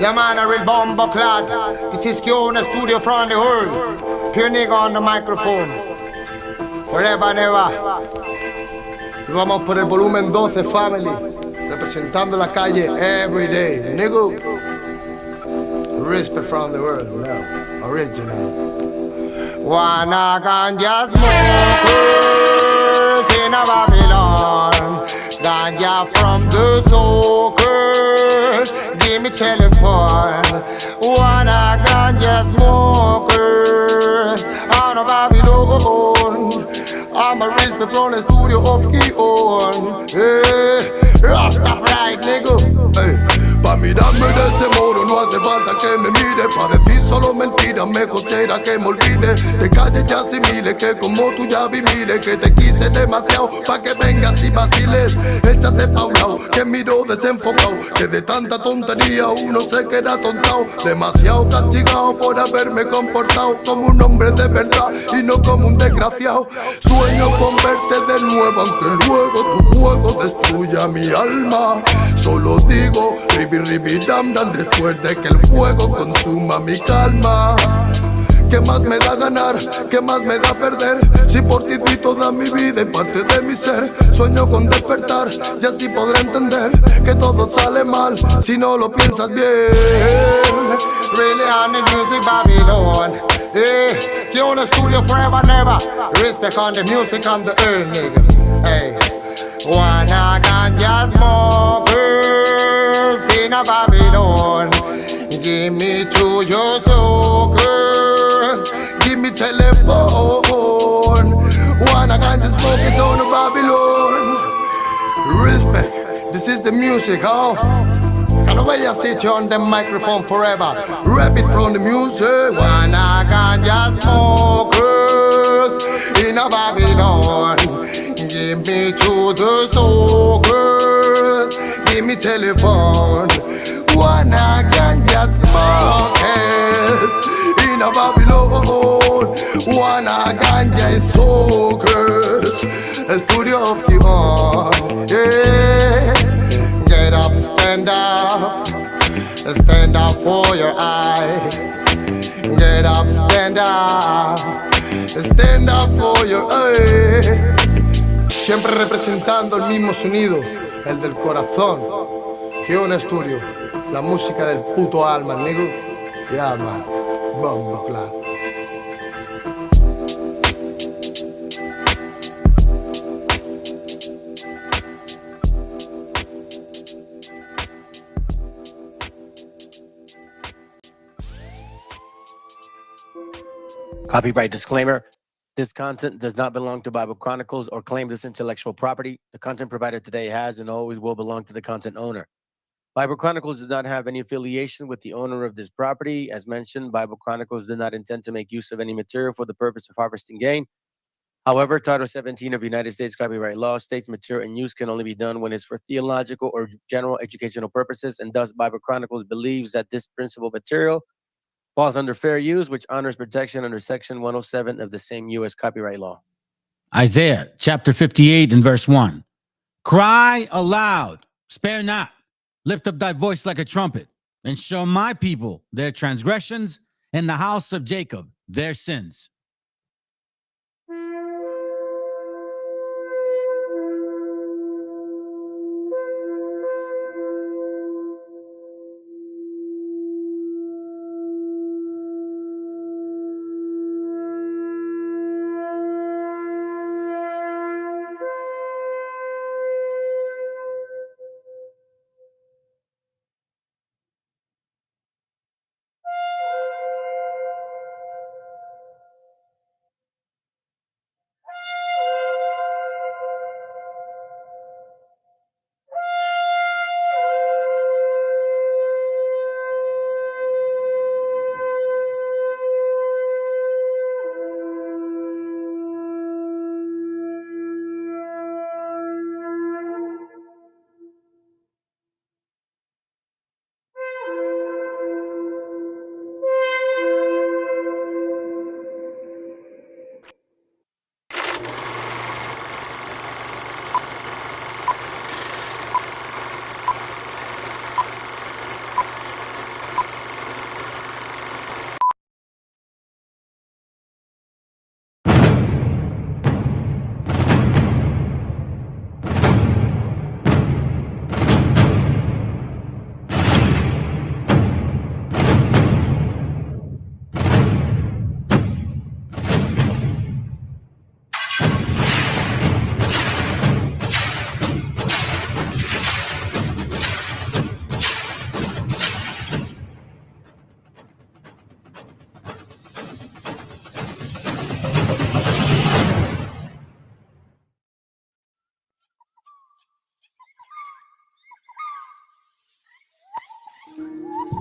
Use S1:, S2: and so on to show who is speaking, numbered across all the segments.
S1: Yeah man, a real bomber clad. This is Kiona Studio from the world. Pure nigga on the microphone. Forever and ever. Y vamos por el volumen 12 family. Representando la calle every day. Nigga. Respect from the world. No. Original. Wanna ganja smokers in a Babylon. Ganja from the soakers. Give me telephone. Wanna ganja smokers on a Babylon. I'm a respect from the studio of Kion. Hey, Rastafari, nigga. Hey. Pa' mirarme de ese modo no hace falta que me mire. Pa' decir solo mentiras, mejor será que me olvide. De calles ya asimiles, que como tú ya vi miles. Que te quise demasiado pa' que vengas y vaciles. Échate pa' un lado, que miro desenfocado. Que de tanta tontería uno se queda tontado. Demasiado castigado por haberme comportado como un hombre de verdad y no como un desgraciado. Sueño con verte de nuevo, aunque luego tu juego destruya mi alma. Solo digo ribi dam dam después de que el fuego consuma mi calma. ¿Qué más me da ganar? ¿Qué más me da perder? Si por ti di toda mi vida y parte de mi ser. Sueño con despertar y así podré entender que todo sale mal si no lo piensas bien. Really on the music Babylon. Hey, you on the studio forever never. Respect on the music on the earth, nigga. Hey, wanna ganja smokers in a Babylon. Give me to your soakers. Give me telephone. Wanna ganja smokers on a Babylon. Respect, this is the music, huh? Can't wait to sit you on the microphone forever. Rap it from the music. Wanna ganja smokers in a Babylon. Give me to the soakers. Give me telephone. Wanna ganja smokers in a Babylon. Wanna ganja soakers. A studio of your own. Yeah. Get up, stand up. Stand up for your eye. Get up, stand up. Stand up for your eye. Siempre representando el mismo sonido, el del corazón. Que un estudio, la música del puto alma, amigo. Ya, man, bomba, claro.
S2: Copyright disclaimer. This content does not belong to Bible Chronicles or claim this intellectual property. The content provided today has and always will belong to the content owner. Bible Chronicles does not have any affiliation with the owner of this property. As mentioned, Bible Chronicles did not intend to make use of any material for the purpose of harvesting gain. However, Title 17 of United States copyright law states material and use can only be done when it's for theological or general educational purposes, and thus Bible Chronicles believes that this principal material falls under fair use, which honors protection under Section 107 of the same U.S. copyright law.
S3: Isaiah chapter 58 and verse 1. Cry aloud, spare not, lift up thy voice like a trumpet, and show my people their transgressions, and the house of Jacob their sins.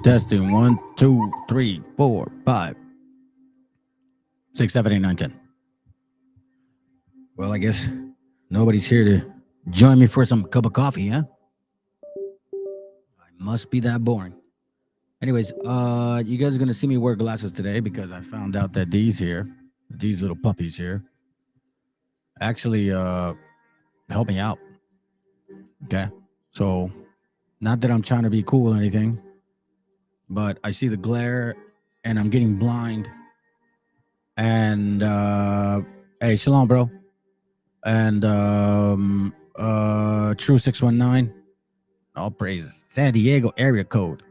S3: Testing 1, 2, 3, 4, 5, 6, 7, 8, 9, 10. Well, I guess nobody's here to join me for some cup of coffee, huh? I must be that boring. Anyways, you guys are gonna see me wear glasses today because I found out that these little puppies here, actually help me out. Okay, so not that I'm trying to be cool or anything, but I see the glare and I'm getting blind. And hey, shalom, bro. And True 619. All praises. San Diego area code.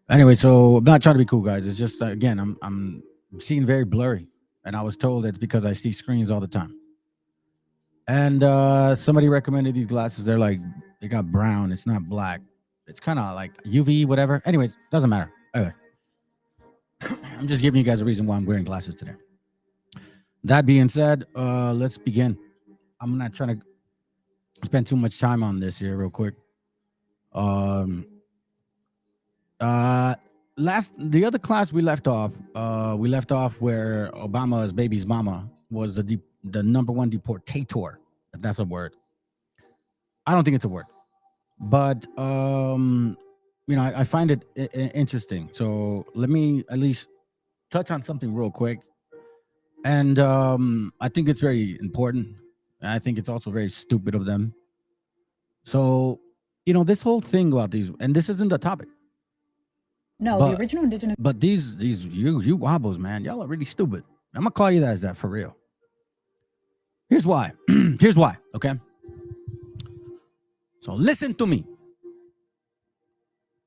S3: Anyway, so I'm not trying to be cool, guys. It's just again, I'm seeing very blurry, and I was told it's because I see screens all the time. And somebody recommended these glasses. They're like, they got brown. It's not black. It's kind of like UV, whatever. Anyways, doesn't matter. Anyway, I'm just giving you guys a reason why I'm wearing glasses today. That being said, let's begin. I'm not trying to spend too much time on this here, real quick. The other class we left off where Obama's baby's mama was the number one deportator, if that's a word. I don't think it's a word, but I find it interesting. So let me at least touch on something real quick, and I think it's very important. And I think it's also very stupid of them. So this whole thing about these, and this isn't the topic.
S4: No,
S3: But-
S4: the original indigenous.
S3: But these you wobbles, man, y'all are really stupid. I'm gonna call you that as that for real. Here's why. Here's why. Okay. So listen to me.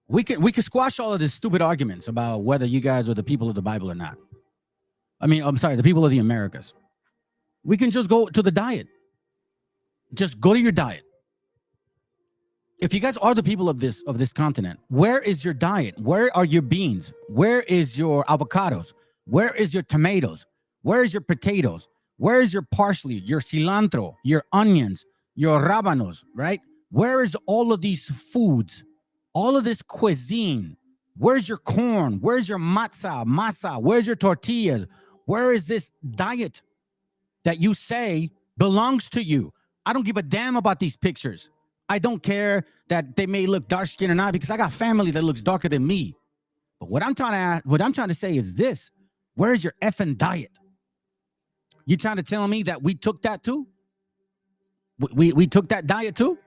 S3: We can squash all of these stupid arguments about whether you guys are the people of the Bible or not. I mean, I'm sorry, the people of the Americas. We can just go to the diet. Just go to your diet. If you guys are the people of this continent, where is your diet? Where are your beans? Where is your avocados? Where is your tomatoes? Where is your potatoes? Where is your parsley, your cilantro, your onions, your rábanos, right? Where is all of these foods? All of this cuisine? Where's your corn? Where's your masa? Where's your tortillas? Where is this diet that you say belongs to you? I don't give a damn about these pictures. I don't care that they may look dark skinned or not, because I got family that looks darker than me. But what I'm trying to say is this: where's your effing diet? You trying to tell me that we took that too? We took that diet too?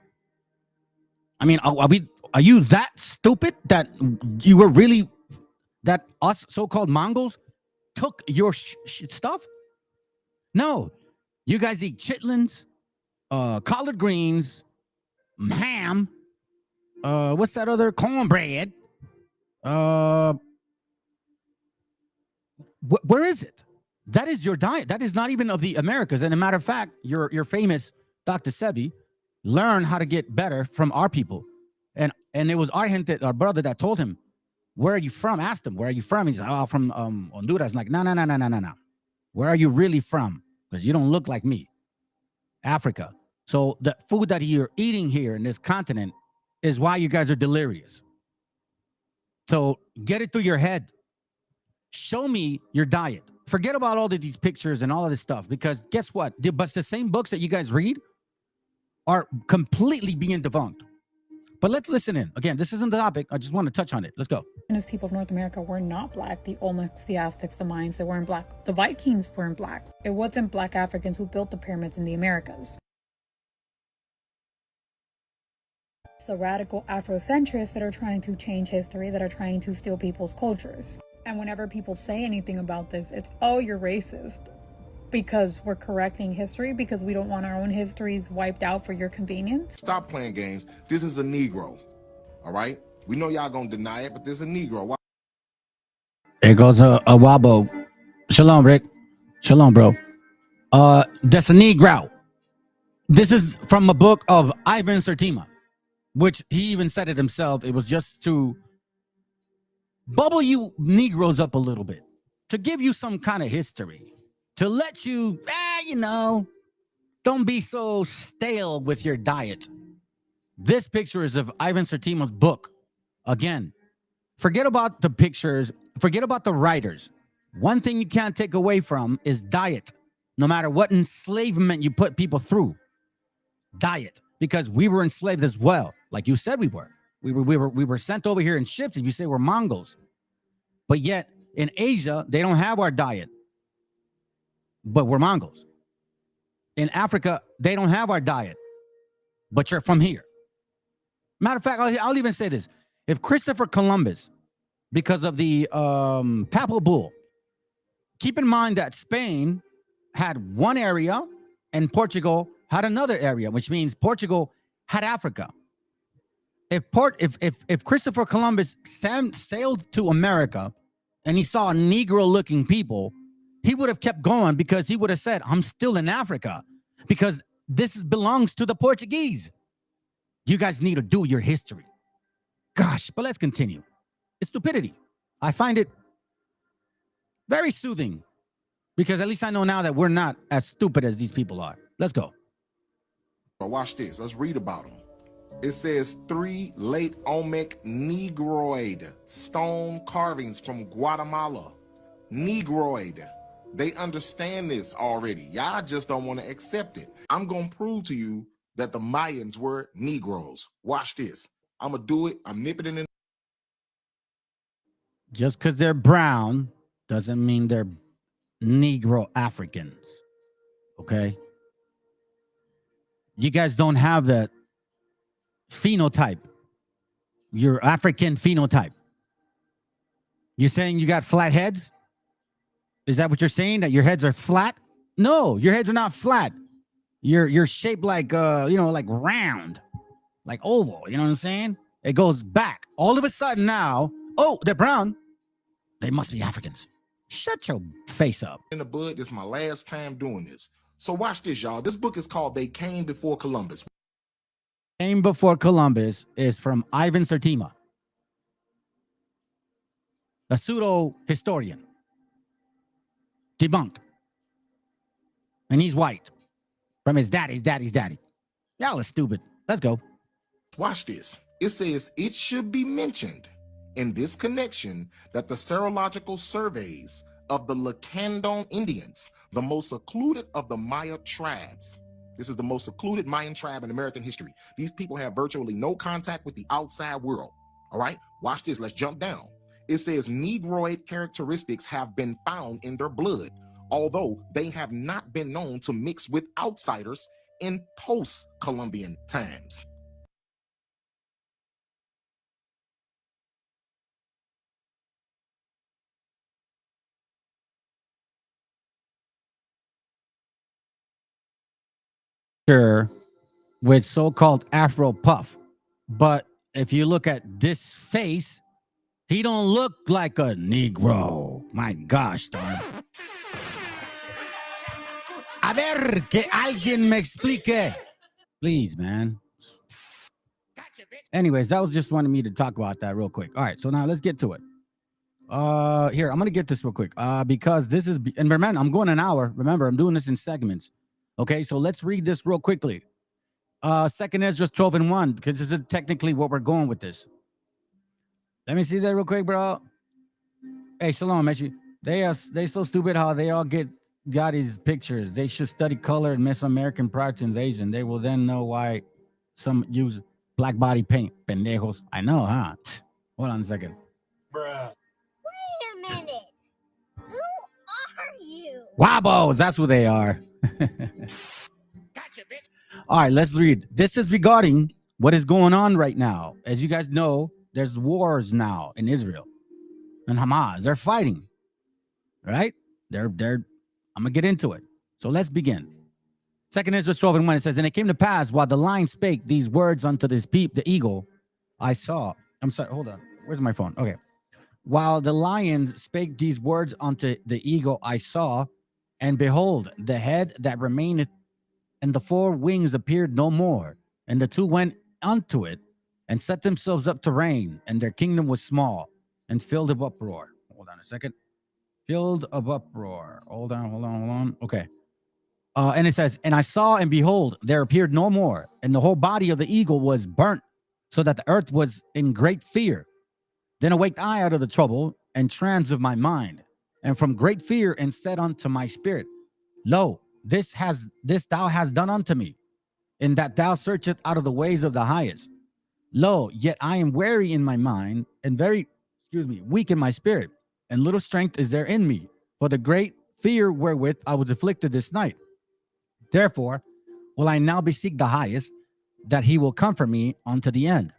S3: I mean, are you that stupid that you were really, that us so-called Mongols took your stuff? No, you guys eat chitlins, collard greens, ham, what's that other, cornbread? Where is it? That is your diet. That is not even of the Americas. And a matter of fact, your famous Dr. Sebi learned how to get better from our people. And it was our brother that told him, where are you from? Asked him, where are you from? He's like, oh, from Honduras. I'm like, no. Where are you really from? Because you don't look like me. Africa. So the food that you're eating here in this continent is why you guys are delirious. So get it through your head. Show me your diet. Forget about all of these pictures and all of this stuff, because guess what? But the same books that you guys read are completely being debunked. But let's listen in. Again, this isn't the topic. I just want to touch on it. Let's go.
S4: Indigenous people of North America were not black. The Olmecs, the Aztecs, the Mayans, they weren't black. The Vikings weren't black. It wasn't black Africans who built the pyramids in the Americas. It's the radical Afrocentrists that are trying to change history, that are trying to steal people's cultures. And whenever people say anything about this, it's, oh, you're racist. Because we're correcting history, because we don't want our own histories wiped out for your convenience.
S5: Stop playing games. This is a Negro. All right? We know y'all gonna deny it, but this is a Negro. Why?
S3: There goes a wabo. Shalom, Rick. Shalom, bro. That's a Negro. This is from a book of Ivan Sertima, which he even said it himself. It was just to bubble you Negroes up a little bit, to give you some kind of history, to let you, don't be so stale with your diet. This picture is of Ivan Sertima's book. Again, Forget about the pictures, forget about the writers. One thing you can't take away from is diet. No matter what enslavement you put people through, diet, because we were enslaved as well. Like you said, we were. We were sent over here in ships. If you say we're Mongols, but yet in Asia they don't have our diet, but we're Mongols. In Africa they don't have our diet, but you're from here. Matter of fact, I'll even say this: if Christopher Columbus, because of the papal bull, keep in mind that Spain had one area and Portugal had another area, which means Portugal had Africa. If Christopher Columbus sailed to America and he saw Negro-looking people, he would have kept going, because he would have said, I'm still in Africa, because this belongs to the Portuguese. You guys need to do your history. Gosh, but let's continue. It's stupidity. I find it very soothing, because at least I know now that we're not as stupid as these people are. Let's go.
S5: But watch this. Let's read about them. It says 3 late Olmec Negroid stone carvings from Guatemala. Negroid. They understand this already. Y'all just don't want to accept it. I'm going to prove to you that the Mayans were Negroes. Watch this. I'm going to do it. I'm nipping it in.
S3: Just because they're brown doesn't mean they're Negro Africans. Okay? You guys don't have that phenotype. Your African phenotype. You're saying you got flat heads? Is that what you're saying? That your heads are flat? No, your heads are not flat. You're shaped like like round, like oval. You know what I'm saying? It goes back. All of a sudden now, oh, they're brown. They must be Africans. Shut your face up.
S5: In the bud, this is my last time doing this. So watch this, y'all. This book is called They Came Before Columbus.
S3: Came Before Columbus is from Ivan Sertima, a pseudo historian. Debunked. And he's white. From his daddy's daddy. Y'all are stupid. Let's go.
S5: Watch this. It says it should be mentioned in this connection that the serological surveys of the Lacandon Indians, the most secluded of the Maya tribes. This is the most secluded Mayan tribe in American history. These people have virtually no contact with the outside world. All right, watch this. Let's jump down. It says Negroid characteristics have been found in their blood, although they have not been known to mix with outsiders in post-Columbian times.
S3: With so-called Afro puff. But if you look at this face, he don't look like a Negro. My gosh, darn. A ver, que alguien me explique. Please, man. Anyways, that was just wanting me to talk about that real quick. All right, so now let's get to it. Here, I'm gonna get this real quick. Because this is, and remember, I'm going an hour. Remember, I'm doing this in segments. Okay, so let's read this real quickly. 2nd Ezra 12:1, because this is technically what we're going with this. Let me see that real quick, bro. Hey, shalom, Meshi. They so stupid how they all got these pictures. They should study color in Mesoamerican prior to invasion. They will then know why some use black body paint. Pendejos. I know, huh? Hold on a second.
S6: Bruh.
S7: Wait a minute. Who are you?
S3: Wabos, that's who they are.
S6: Gotcha, bitch.
S3: All right, let's read. This is regarding what is going on right now. As you guys know, there's wars now in Israel and Hamas. They're fighting, right? I'm gonna get into it. So let's begin. 2nd Ezra 12:1, it says, and it came to pass while the lion spake these words unto this the eagle, I saw. I'm sorry, hold on. Where's my phone? Okay. While the lions spake these words unto the eagle, I saw, and behold, the head that remaineth and the 4 wings appeared no more, and the 2 went unto it and set themselves up to reign, and their kingdom was small and filled of uproar. Hold on a second. Filled of uproar. Hold on. Okay. And it says, and I saw, and behold, there appeared no more, and the whole body of the eagle was burnt, so that the earth was in great fear. Then awaked I out of the trouble and trance of my mind, and from great fear, and said unto my spirit, Lo, this thou hast done unto me, in that thou searchest out of the ways of the highest. Lo, yet I am weary in my mind, and very, weak in my spirit, and little strength is there in me, for the great fear wherewith I was afflicted this night. Therefore will I now beseech the highest, that he will comfort me unto the end.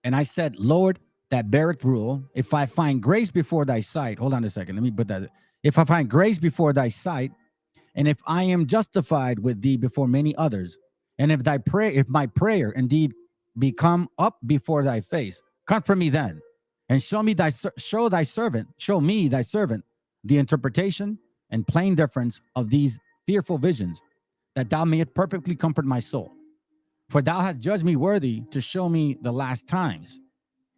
S3: And I said, Lord, that beareth rule, if I find grace before thy sight, hold on a second, let me put that. If I find grace before thy sight, and if I am justified with thee before many others, and if my prayer indeed be come up before thy face, comfort me then, and show me thy servant the interpretation and plain difference of these fearful visions, that thou mayest perfectly comfort my soul. For thou hast judged me worthy to show me the last times.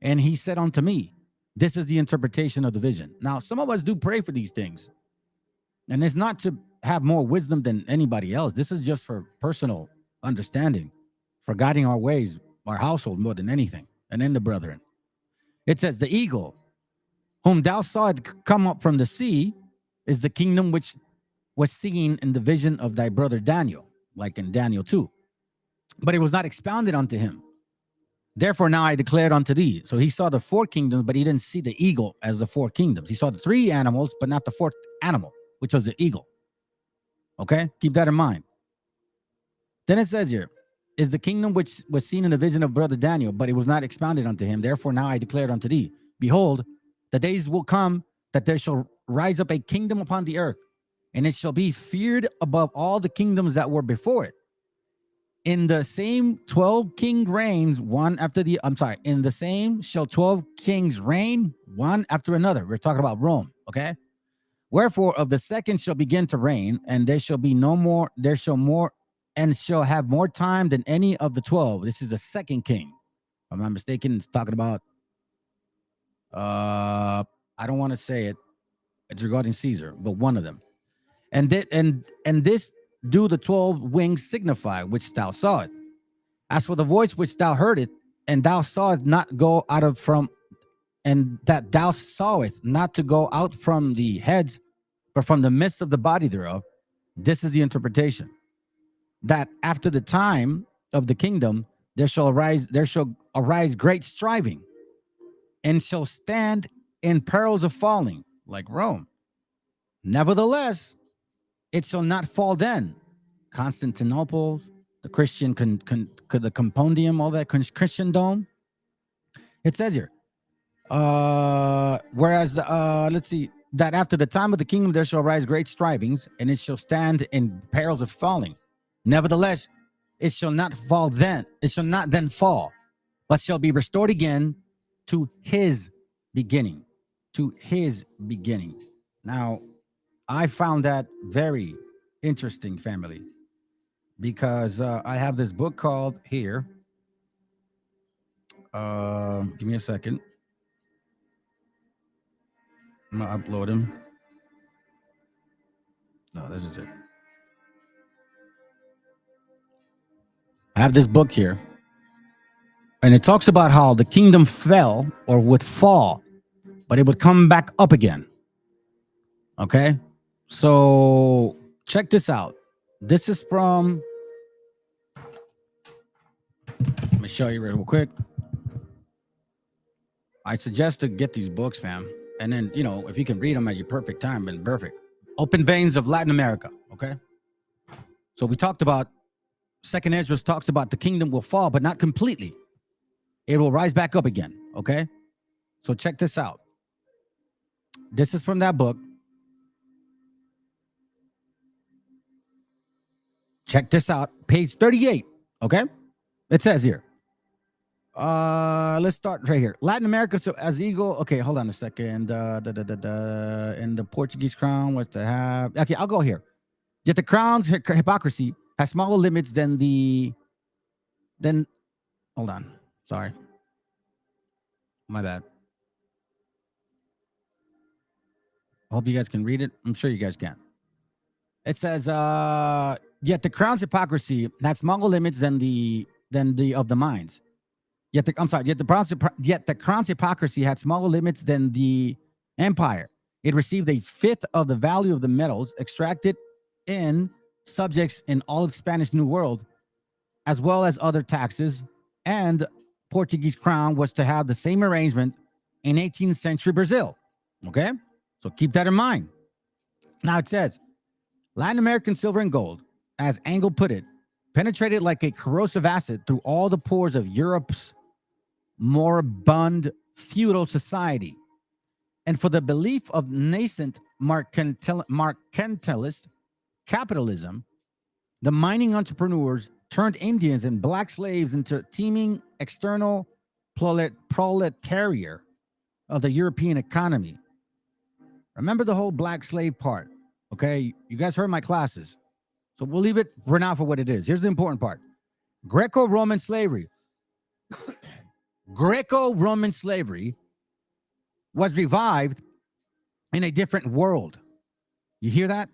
S3: And he said unto me, this is the interpretation of the vision. Now, some of us do pray for these things, and it's not to have more wisdom than anybody else. This is just for personal understanding, for guiding our ways, our household more than anything, and in the brethren. It says, the eagle, whom thou sawest come up from the sea, is the kingdom which was seen in the vision of thy brother Daniel, like in Daniel 2. But it was not expounded unto him. Therefore now I declared unto thee. So he saw the four kingdoms, but he didn't see the eagle as the four kingdoms. He saw the three animals, but not the fourth animal, which was the eagle. Okay? Keep that in mind. Then it says here, is the kingdom which was seen in the vision of brother Daniel, but it was not expounded unto him. Therefore now I declared unto thee, behold, the days will come that there shall rise up a kingdom upon the earth, and it shall be feared above all the kingdoms that were before it. In the same 12 king reigns one after the, in the same shall 12 kings reign one after another. We're talking about Rome, okay? Wherefore of the second shall begin to reign, and there shall be no more, there shall more, and shall have more time than any of the 12. This is the second king. If I'm not mistaken, it's talking about, I don't want to say it. It's regarding Caesar, but one of them. And this do the 12 wings signify, which thou sawest. As for the voice which thou heardest, and thou sawest not go out of from, and that thou sawest not to go out from the heads, but from the midst of the body thereof, this is the interpretation. That after the time of the kingdom, there shall arise great striving, and shall stand in perils of falling, like Rome. Nevertheless, it shall not fall then. Constantinople, the Christian, the compendium, all that Christendom. It says here, whereas, let's see, that after the time of the kingdom there shall rise great strivings, and it shall stand in perils of falling. Nevertheless, it shall not fall then. It shall not then fall, but shall be restored again to his beginning. To his beginning. Now, I found that very interesting, family, because I have this book called here. Give me a second. I'm gonna upload him. No, this is it. I have this book here, and it talks about how the kingdom fell or would fall, but it would come back up again. Okay, so check this out. This is from, let me show you real quick. I suggest to get these books, fam. And then, you know, if you can read them at your perfect time, then perfect. Open Veins of Latin America, okay? So we talked about, Second Ezra talks about the kingdom will fall, but not completely. It will rise back up again, okay? So check this out. This is from that book. Check this out, page 38, okay? It says here. Let's start right here. Latin America, so as eagle. Okay, hold on a second. In the Portuguese crown was to have. Okay, I'll go here. Yet the crown's hypocrisy has smaller limits than the. Then, hold on. Sorry. My bad. I hope you guys can read it. I'm sure you guys can. It says, yet the crown's hypocrisy has smaller limits than the of the minds. Yet the crown's hypocrisy had smaller limits than the empire. It received a fifth of the value of the metals extracted in subjects in all of Spanish New World, as well as other taxes, and Portuguese crown was to have the same arrangement in 18th century Brazil. Okay? So keep that in mind. Now it says, Latin American silver and gold, as Engel put it, penetrated like a corrosive acid through all the pores of Europe's moribund feudal society. And for the belief of nascent mercantilist capitalism, the mining entrepreneurs turned Indians and black slaves into teeming external proletariat of the European economy. Remember the whole black slave part, okay? You guys heard my classes. So we'll leave it for now for what it is. Here's the important part. Greco-Roman slavery. Greco-Roman slavery was revived in a different world. You hear that?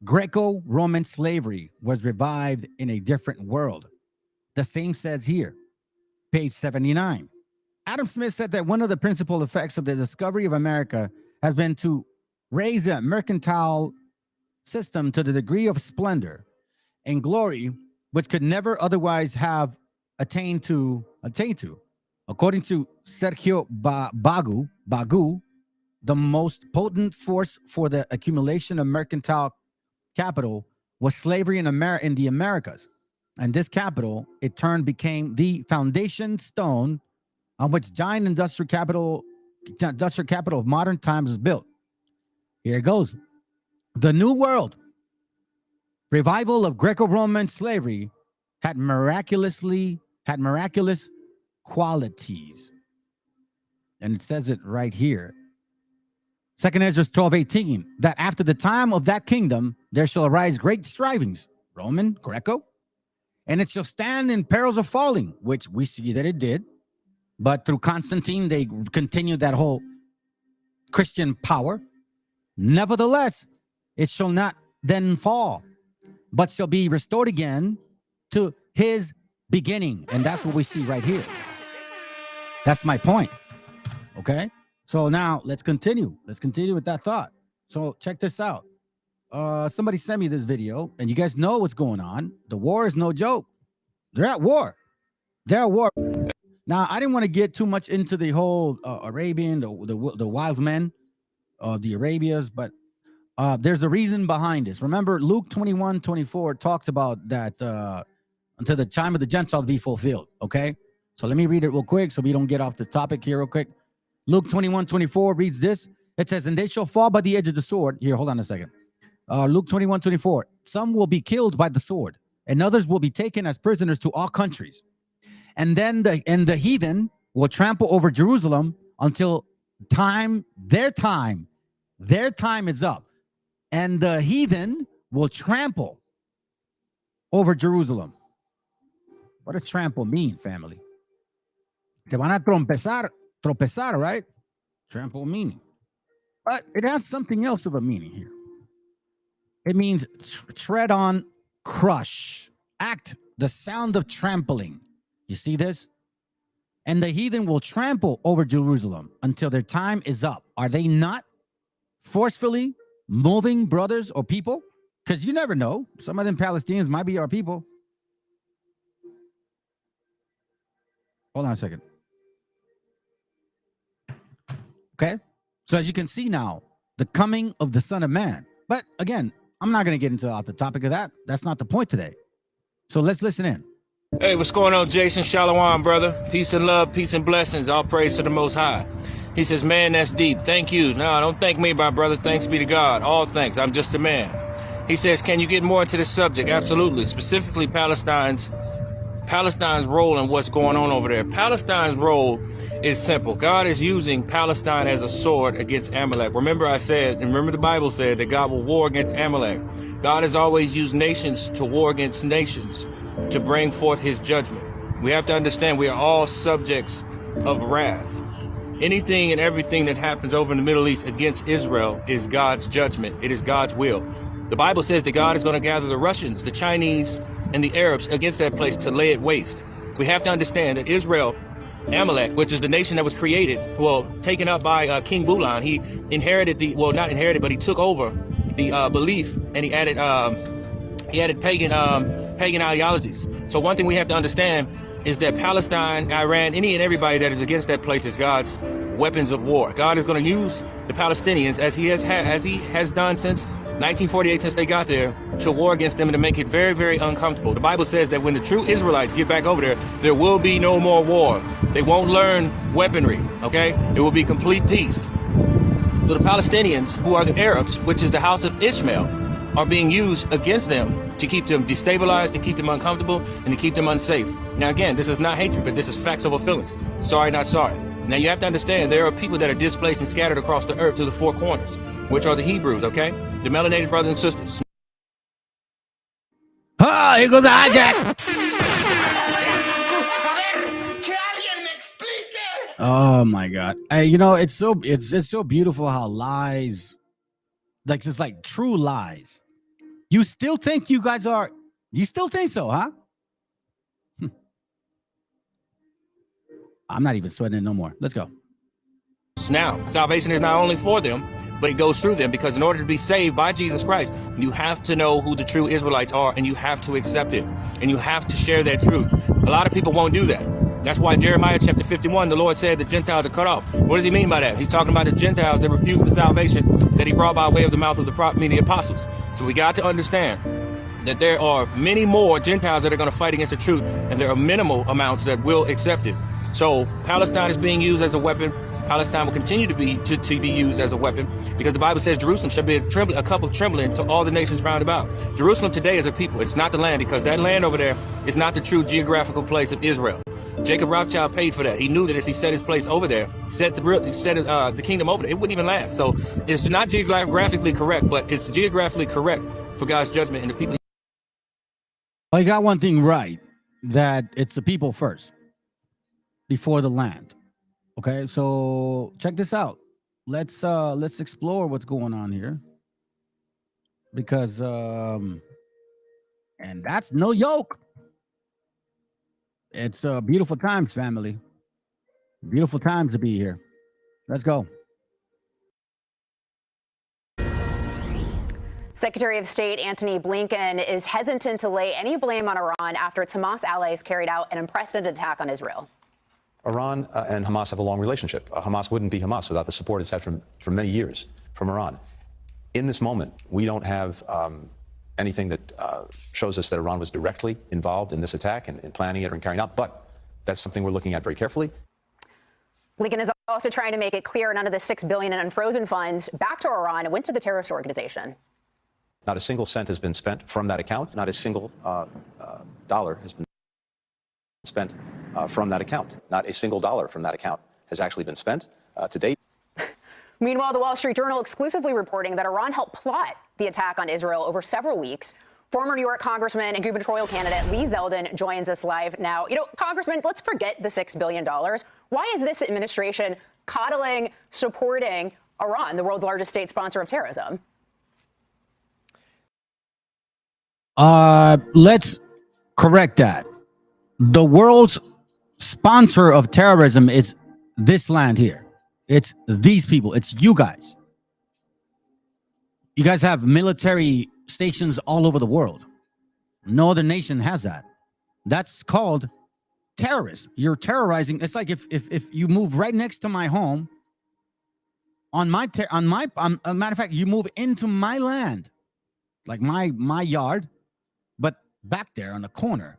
S3: Greco-Roman slavery was revived in a different world. The same says here, page 79. Adam Smith said that one of the principal effects of the discovery of America has been to raise a mercantile system to the degree of splendor and glory which could never otherwise have attained to. According to Sergio Bagu, the most potent force for the accumulation of mercantile capital was slavery in the Americas. And this capital, it turned, became the foundation stone on which giant industrial capital of modern times was built. Here it goes. The New World revival of Greco-Roman slavery had miraculous qualities. And it says it right here. 2 Ezra 12:18, that after the time of that kingdom, there shall arise great strivings, Roman, Greco, and it shall stand in perils of falling, which we see that it did. But through Constantine, they continued that whole Christian power. Nevertheless, it shall not then fall, but shall be restored again to his beginning. And that's what we see right here. That's my point. Okay? So now let's continue. Let's continue with that thought. So check this out. Somebody sent me this video, and you guys know what's going on. The war is no joke. They're at war. They're at war. Now, I didn't want to get too much into the whole Arabian, the wild men, the Arabias, but there's a reason behind this. Remember, Luke 21:24 talks about that until the time of the Gentiles be fulfilled. Okay? So let me read it real quick so we don't get off the topic here real quick. Luke 21:24 reads this. It says, and they shall fall by the edge of the sword. Here, hold on a second. Luke 21:24. Some will be killed by the sword, and others will be taken as prisoners to all countries. And then the heathen will trample over Jerusalem until their time is up. And the heathen will trample over Jerusalem. What does trample mean, family? Se van a tropezar, right? Trample meaning. But it has something else of a meaning here. It means tread on, crush, act, the sound of trampling. You see this? And the heathen will trample over Jerusalem until their time is up. Are they not forcefully moving brothers or people? Because you never know. Some of them Palestinians might be our people. Hold on a second. Okay? So as you can see now, the coming of the Son of Man. But again, I'm not going to get into the topic of that. That's not the point today. So let's listen in.
S8: Hey, what's going on, Jason? Shalom, brother. Peace and love, peace and blessings. All praise to the Most High. He says, man, that's deep. Thank you. No, don't thank me, my brother. Thanks be to God. All thanks. I'm just a man. He says, can you get more into this subject? Absolutely. Specifically, Palestine's role and what's going on over there. Palestine's role is simple. God is using Palestine as a sword against Amalek. Remember the Bible said that God will war against Amalek. God has always used nations to war against nations to bring forth his judgment. We have to understand we are all subjects of wrath. Anything and everything that happens over in the Middle East against Israel is God's judgment. It is God's will. The Bible says that God is going to gather the Russians, the Chinese, and the Arabs against that place to lay it waste. We have to understand that Israel Amalek, which is the nation that was created, well, taken up by King Bulan. He inherited not inherited, but he took over the belief, and he added pagan ideologies. So one thing we have to understand is that Palestine, Iran, any and everybody that is against that place is God's weapons of war. God is going to use the Palestinians as he has done since 1948, since they got there, to war against them and to make it very, very uncomfortable. The Bible says that when the true Israelites get back over there, there will be no more war. They won't learn weaponry, okay? It will be complete peace. So the Palestinians, who are the Arabs, which is the house of Ishmael, are being used against them to keep them destabilized, to keep them uncomfortable, and to keep them unsafe. Now again, this is not hatred, but this is facts over feelings. Sorry, not sorry. Now you have to understand, there are people that are displaced and scattered across the earth to the four corners, which are the Hebrews, okay? The melanated brothers and sisters.
S3: Ah, here goes the hijack. Oh my God! You know, it's just so beautiful how lies, like just like true lies. You still think you guys are? You still think so, huh? I'm not even sweating it no more. Let's go.
S8: Now, salvation is not only for them, but it goes through them, because in order to be saved by Jesus Christ, you have to know who the true Israelites are, and you have to accept it, and you have to share that truth. A lot of people won't do that. That's why Jeremiah chapter 51, the Lord said the Gentiles are cut off. What does he mean by that? He's talking about the Gentiles that refuse the salvation that he brought by way of the mouth of the apostles. So we got to understand that there are many more Gentiles that are going to fight against the truth, and there are minimal amounts that will accept it. So Palestine is being used as a weapon. Palestine will continue to be used as a weapon, because the Bible says Jerusalem shall be a cup of trembling to all the nations round about. Jerusalem today is a people. It's not the land, because that land over there is not the true geographical place of Israel. Jacob Rothschild paid for that. He knew that if he set his place over there, set the kingdom over there, it wouldn't even last. So it's not geographically correct, but it's geographically correct for God's judgment and the people.
S3: Well, you got one thing right, that it's the people first before the land. Okay, so check this out. Let's explore what's going on here, because and that's no yoke. It's beautiful times, family. Beautiful times to be here. Let's go.
S9: Secretary of State Antony Blinken is hesitant to lay any blame on Iran after its Hamas allies carried out an unprecedented attack on Israel.
S10: Iran and Hamas have a long relationship. Hamas wouldn't be Hamas without the support it's had for many years from Iran. In this moment, we don't have anything that shows us that Iran was directly involved in this attack and in planning it and carrying out, but that's something we're looking at very carefully.
S9: Blinken is also trying to make it clear none of the $6 billion in unfrozen funds back to Iran went to the terrorist organization.
S10: Not a single cent has been spent from that account. Not a single dollar has been spent from that account. Not a single dollar from that account has actually been spent to date.
S9: Meanwhile, the Wall Street Journal exclusively reporting that Iran helped plot the attack on Israel over several weeks. Former New York Congressman and gubernatorial candidate Lee Zeldin joins us live now. You know, Congressman, let's forget the $6 billion. Why is this administration coddling, supporting Iran, the world's largest state sponsor of terrorism?
S3: Let's correct that. The world's sponsor of terrorism is this land here. It's these people. It's you guys. You guys have military stations all over the world. No other nation has that. That's called terrorists. You're terrorizing. It's like if you move right next to my home, a matter of fact, you move into my land, like my yard, but back there on the corner,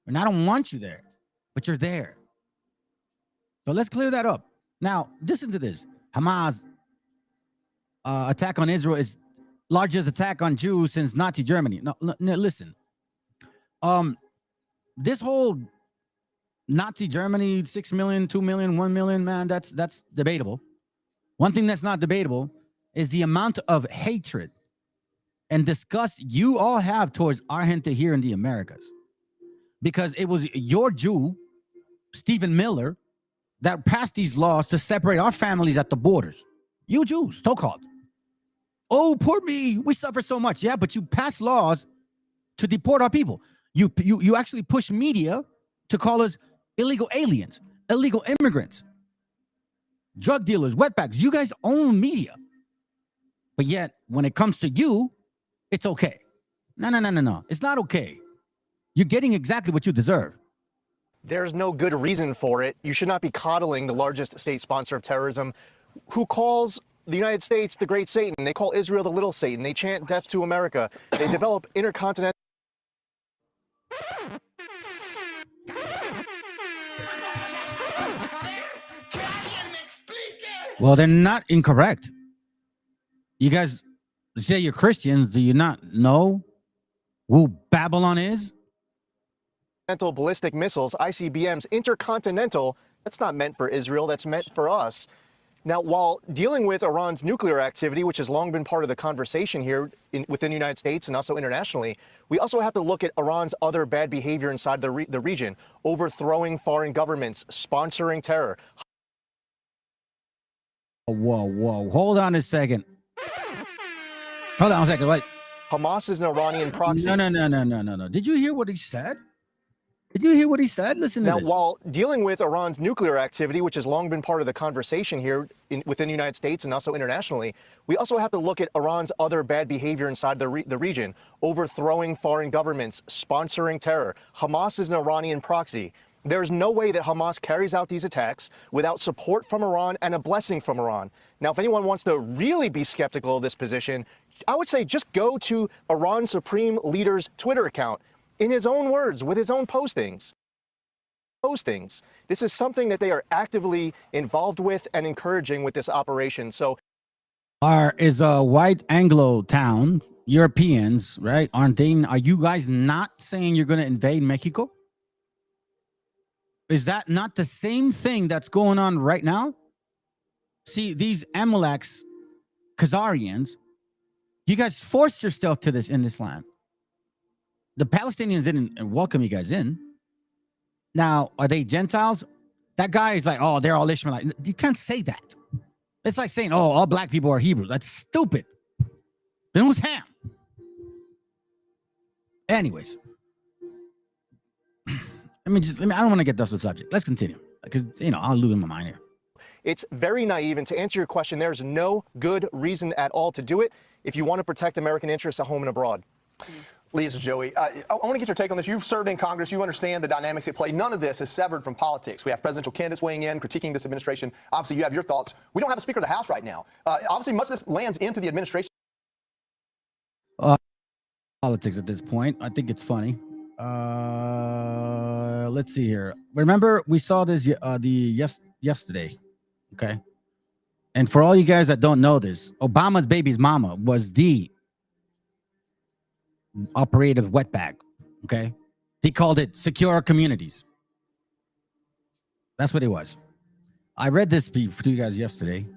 S3: and I don't want you there, but you're there. So let's clear that up. Now, listen to this. Hamas attack on Israel is largest attack on Jews since Nazi Germany. No, listen. This whole Nazi Germany, 6 million, 2 million, 1 million, man, that's debatable. One thing that's not debatable is the amount of hatred and disgust you all have towards our gente here in the Americas. Because it was your Jew, Stephen Miller, that passed these laws to separate our families at the borders. You Jews, so-called. Oh, poor me, we suffer so much. Yeah, but you pass laws to deport our people. You actually push media to call us illegal aliens. illegal immigrants, drug dealers, wetbacks. You guys own media. But yet, when it comes to you, it's okay. No. It's not okay. You're getting exactly what you deserve.
S11: There's no good reason for it. You should not be coddling the largest state sponsor of terrorism, who calls the United States the Great Satan. They call Israel the Little Satan. They chant death to America. They develop intercontinental.
S3: Well, they're not incorrect. You guys say you're Christians. Do you not know who Babylon is?
S11: Ballistic missiles, ICBMs, intercontinental. That's not meant for Israel. That's meant for us. Now, while dealing with Iran's nuclear activity, which has long been part of the conversation here within the United States and also internationally, we also have to look at Iran's other bad behavior inside the region, overthrowing foreign governments, sponsoring terror.
S3: Whoa. Hold on a second. Hold on a second. Wait.
S11: Hamas is an Iranian proxy.
S3: No. Did you hear what he said? Listen to
S11: this. Now, while dealing with Iran's nuclear activity, which has long been part of the conversation here within the United States and also internationally, we also have to look at Iran's other bad behavior inside the region, overthrowing foreign governments, sponsoring terror. Hamas is an Iranian proxy. There's no way that Hamas carries out these attacks without support from Iran and a blessing from Iran. Now, if anyone wants to really be skeptical of this position, I would say just go to Iran's Supreme Leader's Twitter account. In his own words, with his own postings. This is something that they are actively involved with and encouraging with this operation. So,
S3: is a white Anglo town, Europeans, right? Are you guys not saying you're going to invade Mexico? Is that not the same thing that's going on right now? See, these Amaleks, Khazarians, you guys forced yourself to this in this land. The Palestinians didn't welcome you guys in. Now, are they Gentiles? That guy is like, oh, they're all Ishmaelites. You can't say that. It's like saying, oh, all black people are Hebrews. That's stupid. Then who's Ham? Anyways. I don't want to get dust with the subject. Let's continue. Because, I'll lose my mind here.
S11: It's very naive. And to answer your question, there's no good reason at all to do it if you want to protect American interests at home and abroad.
S12: Lisa, Joey, I want to get your take on this. You've served in Congress. You understand the dynamics at play. None of this is severed from politics. We have presidential candidates weighing in, critiquing this administration. Obviously, you have your thoughts. We don't have a Speaker of the House right now. Obviously, much of this lands into the administration.
S3: Politics at this point. I think it's funny. Let's see here. Remember, we saw this yesterday. Okay. And for all you guys that don't know this, Obama's baby's mama was the operative wetbag. Okay. He called it secure communities. That's what it was. I read this to you guys yesterday.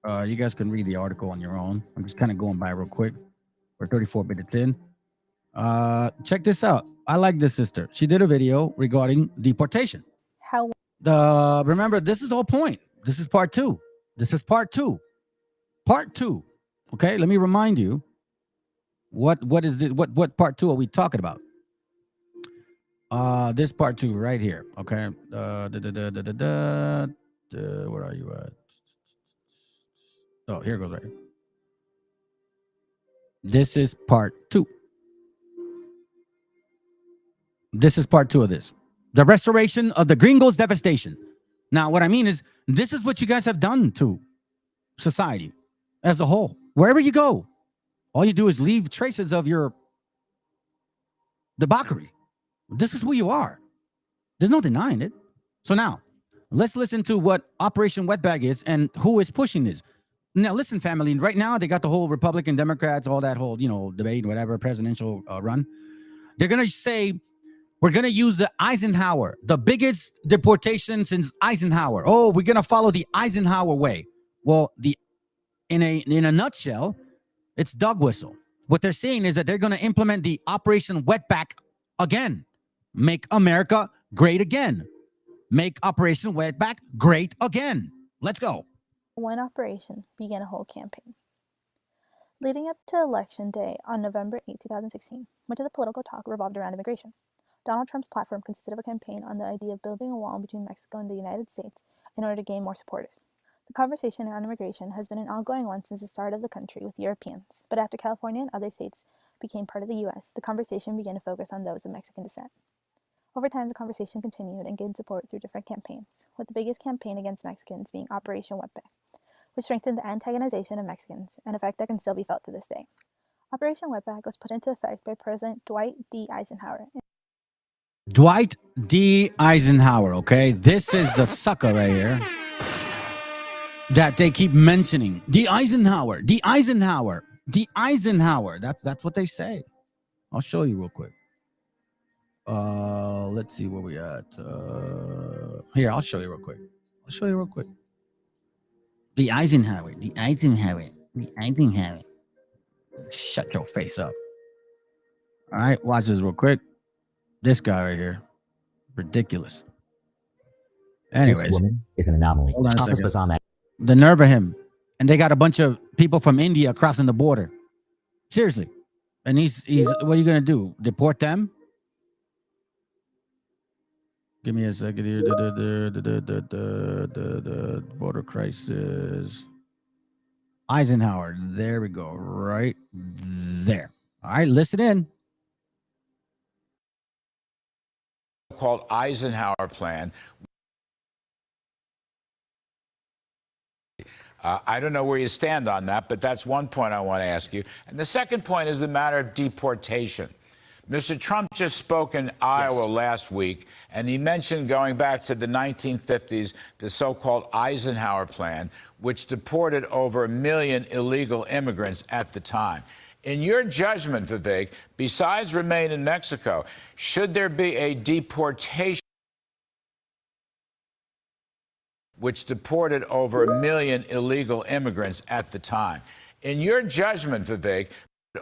S3: You guys can read the article on your own. I'm just kind of going by real quick. We're 34 minutes in. Check this out. I like this sister. She did a video regarding deportation. Remember, this is the whole point. This is part two. Part two. Okay, let me remind you. What is it? What part two are we talking about? This part two right here. Okay. Where are you at? Oh, here it goes right here. This is part two. This is part two of this. The restoration of the Gringo's devastation. Now, what I mean is, this is what you guys have done to society as a whole. Wherever you go, all you do is leave traces of your debauchery. This is who you are. There's no denying it. So now, let's listen to what Operation Wetbag is and who is pushing this. Now, listen, family. Right now, they got the whole Republican, Democrats, all that whole, debate, whatever, presidential run. They're going to say, we're going to use the Eisenhower, the biggest deportation since Eisenhower. Oh, we're going to follow the Eisenhower way. Well, in a nutshell, it's dog whistle. What they're saying is that they're going to implement the Operation Wetback again. Make America great again. Make Operation Wetback great again. Let's go.
S13: One operation began a whole campaign. Leading up to Election Day on November 8, 2016, much of the political talk revolved around immigration. Donald Trump's platform consisted of a campaign on the idea of building a wall between Mexico and the United States in order to gain more supporters. The conversation around immigration has been an ongoing one since the start of the country with Europeans, but after California and other states became part of the U.S., the conversation began to focus on those of Mexican descent. Over time, the conversation continued and gained support through different campaigns, with the biggest campaign against Mexicans being Operation Wetback, which strengthened the antagonization of Mexicans, an effect that can still be felt to this day. Operation Wetback was put into effect by President Dwight D. Eisenhower.
S3: Dwight D. Eisenhower, okay? This is the sucker right here that they keep mentioning. D. Eisenhower, D. Eisenhower, D. Eisenhower. That's what they say. I'll show you real quick. Let's see where we at. Here, I'll show you real quick. The Eisenhower, the Eisenhower, the Eisenhower. Shut your face up. All right, watch this real quick. This guy right here, ridiculous. Anyways,
S14: this woman is an anomaly.
S3: hold on a
S14: Shabbos
S3: second.
S14: Bazam
S3: The nerve of him, and they got a bunch of people from India crossing the border. Seriously, and he's. What are you gonna do? Deport them? Give me a second here. The border crisis. Eisenhower. There we go. Right there. All right, listen in.
S15: Called Eisenhower Plan. I don't know where you stand on that, but that's one point I want to ask you. And the second point is the matter of deportation. Mr. Trump just spoke in Iowa last week, and he mentioned going back to the 1950s, the so-called Eisenhower Plan, which deported over 1 million illegal immigrants at the time. In your judgment, Vivek, besides remain in Mexico, should there be a deportation which deported over 1 million illegal immigrants at the time? In your judgment, Vivek,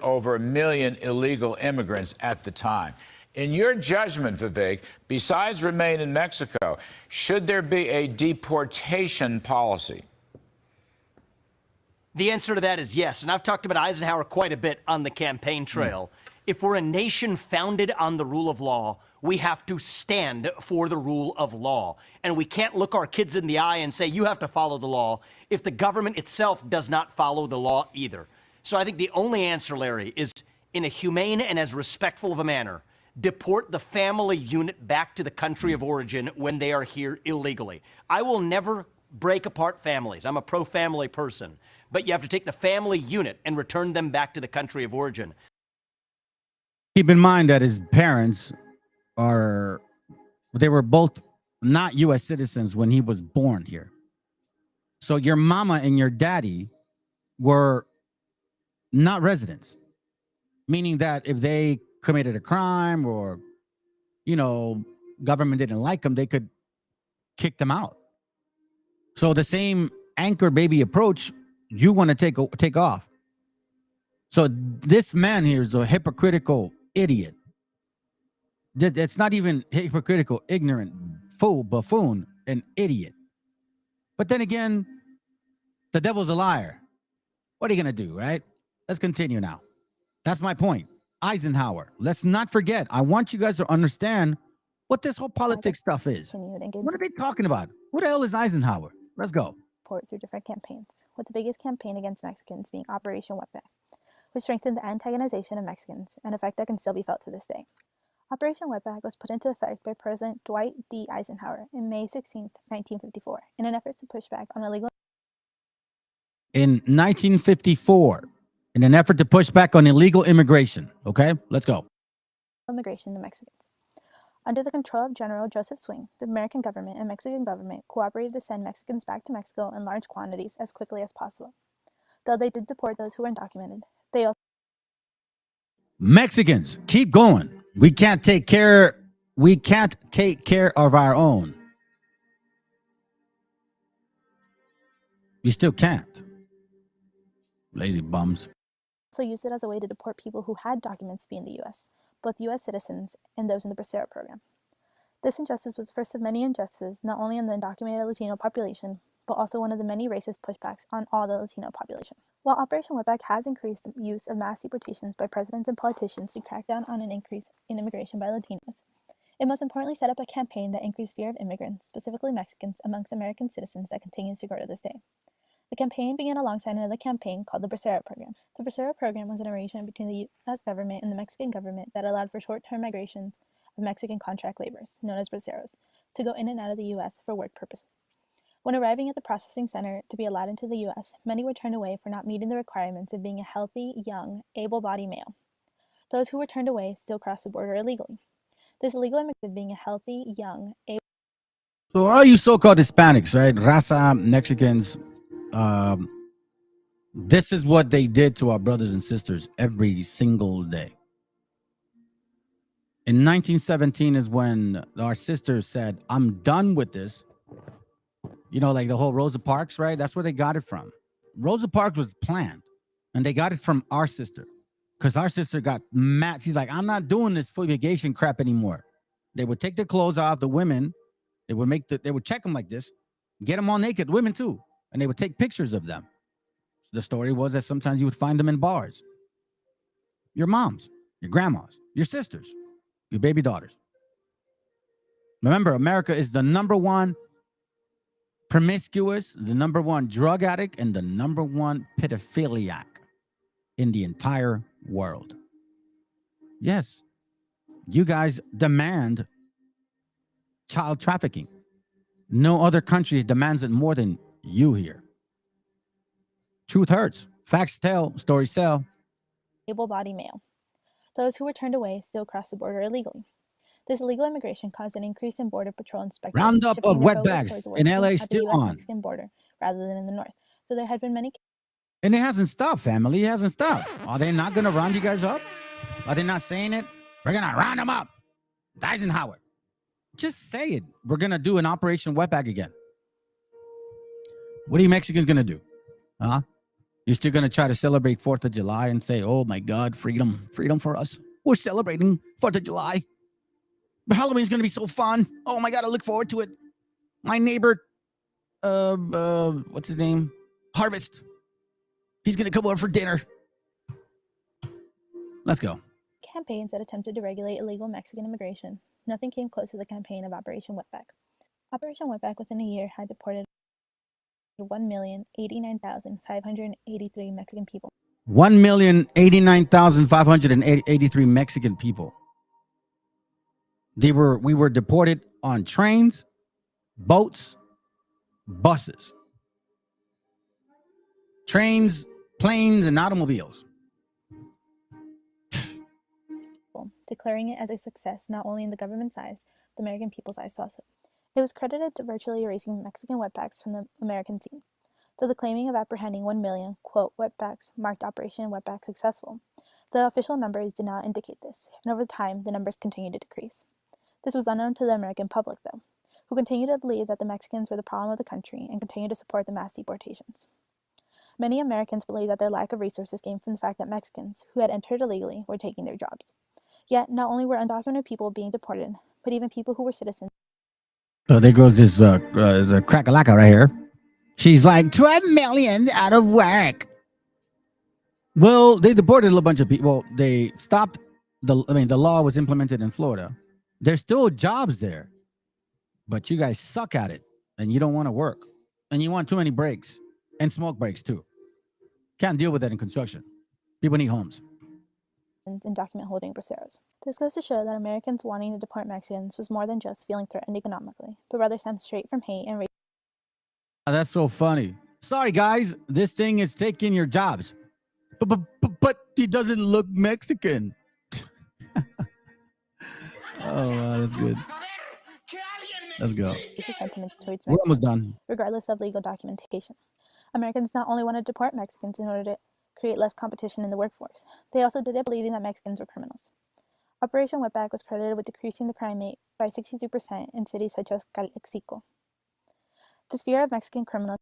S15: over 1 million illegal immigrants at the time. In your judgment, Vivek, besides remain in Mexico, should there be a deportation policy?
S16: The answer to that is yes. And I've talked about Eisenhower quite a bit on the campaign trail. If we're a nation founded on the rule of law, we have to stand for the rule of law. And we can't look our kids in the eye and say, you have to follow the law, if the government itself does not follow the law either. So I think the only answer, Larry, is in a humane and as respectful of a manner, deport the family unit back to the country of origin when they are here illegally. I will never break apart families. I'm a pro-family person. But you have to take the family unit and return them back to the country of origin.
S3: Keep in mind that his parents were both not U.S. citizens when he was born here. So your mama and your daddy were not residents, meaning that if they committed a crime or, government didn't like them, they could kick them out. So the same anchor baby approach you want to take off. So this man here is a hypocritical idiot. It's not even hypocritical, ignorant, fool, buffoon, an idiot. But then again, the devil's a liar. What are you going to do, right? Let's continue now. That's my point. Eisenhower. Let's not forget. I want you guys to understand what this whole politics stuff is. What are they talking about? Who the hell is Eisenhower? Let's go.
S13: Through different campaigns, with the biggest campaign against Mexicans being Operation Wetback, which strengthened the antagonization of Mexicans, an effect that can still be felt to this day. Operation Wetback was put into effect by President Dwight D. Eisenhower in May 16, 1954, in an effort to push back on illegal
S3: immigration. Okay, let's go.
S13: Immigration to Mexicans. Under the control of General Joseph Swing, the American government and Mexican government cooperated to send Mexicans back to Mexico in large quantities as quickly as possible. Though they did deport those who were undocumented, they also...
S3: Mexicans, keep going. We can't take care of our own. You still can't. Lazy bums.
S13: also used it as a way to deport people who had documents to be in the U.S., both U.S. citizens and those in the Bracero program. This injustice was the first of many injustices, not only on the undocumented Latino population, but also one of the many racist pushbacks on all the Latino population. While Operation Wetback has increased the use of mass deportations by presidents and politicians to crack down on an increase in immigration by Latinos, It most importantly set up a campaign that increased fear of immigrants, specifically Mexicans, amongst American citizens that continues to grow to this day. The campaign began alongside another campaign called the Bracero Program. The Bracero Program was an arrangement between the U.S. government and the Mexican government that allowed for short-term migrations of Mexican contract laborers, known as braceros, to go in and out of the U.S. for work purposes. When arriving at the processing center to be allowed into the U.S., many were turned away for not meeting the requirements of being a healthy, young, able-bodied male. Those who were turned away still crossed the border illegally. This illegal immigration of being a healthy, young, able.
S3: So all you so-called Hispanics, right? Raza, Mexicans, this is what they did to our brothers and sisters every single day. In 1917 is when our sisters said, I'm done with this. You know, like the whole Rosa Parks, right? That's where they got it from. Rosa Parks was planned, and they got it from our sister because our sister got mad. She's like, I'm not doing this fumigation crap anymore. They would take their clothes off, the women. They would check them like this, get them all naked, women too, and they would take pictures of them. The story was that sometimes you would find them in bars. Your moms, your grandmas, your sisters, your baby daughters. Remember, America is the number one promiscuous, the number one drug addict, and the number one pedophiliac in the entire world. Yes, you guys demand child trafficking. No other country demands it more than you here. Truth hurts. Facts tell, stories sell.
S13: Able-bodied male. Those who were turned away still crossed the border illegally. This illegal immigration caused an increase in Border Patrol inspectors
S3: Roundup
S13: shifting
S3: of
S13: their focus
S3: wetbacks
S13: towards
S3: in
S13: working
S3: LA
S13: at the
S3: still on.
S13: U.S.-Mexican border rather than in the north. So there had been many.
S3: And it hasn't stopped, family. It hasn't stopped. Are they not going to round you guys up? Are they not saying it? We're going to round them up. Eisenhower. Just say it. We're going to do an Operation Wetback again. What are you Mexicans going to do? Huh? You're still going to try to celebrate 4th of July and say, oh my God, freedom, freedom for us. We're celebrating 4th of July. But Halloween's going to be so fun. Oh my God, I look forward to it. My neighbor, what's his name? Harvest. He's going to come over for dinner. Let's go.
S13: Campaigns that attempted to regulate illegal Mexican immigration. Nothing came close to the campaign of Operation Wetback. Operation Wetback within a year had deported 1,089,583 Mexican people.
S3: 1,089,583 Mexican people. We were deported on trains, boats, buses, trains, planes, and automobiles.
S13: Declaring it as a success not only in the government's eyes, the American people's eyes also. It was credited to virtually erasing Mexican wetbacks from the American scene. Though the claiming of apprehending 1 million, quote, wetbacks marked Operation Wetback successful, the official numbers did not indicate this, and over time, the numbers continued to decrease. This was unknown to the American public, though, who continued to believe that the Mexicans were the problem of the country and continued to support the mass deportations. Many Americans believed that their lack of resources came from the fact that Mexicans, who had entered illegally, were taking their jobs. Yet, not only were undocumented people being deported, but even people who were citizens.
S3: Oh, there goes this crack-a-lacka right here. She's like, 12 million out of work. Well, they deported a bunch of people. Well, they stopped the law was implemented in Florida. There's still jobs there, but you guys suck at it, and you don't want to work, and you want too many breaks, and smoke breaks too. Can't deal with that in construction. People need homes.
S13: In document holding braceros. This goes to show that Americans wanting to deport Mexicans was more than just feeling threatened economically, but rather stemmed straight from hate and racism.
S3: That's so funny. Sorry, guys, this thing is taking your jobs, but he doesn't look Mexican. Oh, wow, that's good. Let's go.
S13: Sentiments towards
S3: We're almost done.
S13: Regardless of legal documentation. Americans not only wanted to deport Mexicans in order to create less competition in the workforce, they also did it believing that Mexicans were criminals. Operation Wetback was credited with decreasing the crime rate by 62% in cities such as Calexico. This fear of Mexican criminals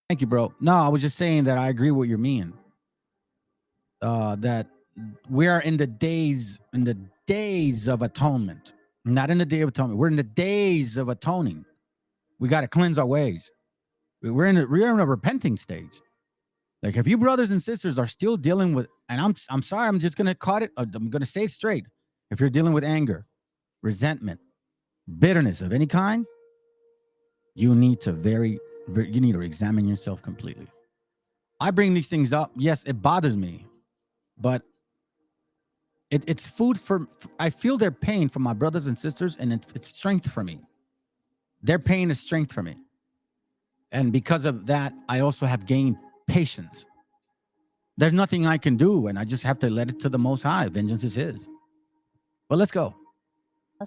S3: Thank you, bro. No, I was just saying that I agree with what you mean. That we are in the days of atonement, not in the day of atonement. We're in the days of atoning. We got to cleanse our ways. We're in a repenting stage. Like if you brothers and sisters are still dealing with, and I'm sorry, I'm just gonna cut it. I'm gonna say it straight. If you're dealing with anger, resentment, bitterness of any kind, you need to you need to examine yourself completely. I bring these things up. Yes, it bothers me, but it's food for. I feel their pain for my brothers and sisters, and it's strength for me. Their pain is strength for me, and because of that, I also have gained patience. There's nothing I can do, and I just have to let it to the Most High. Vengeance is His. But let's go.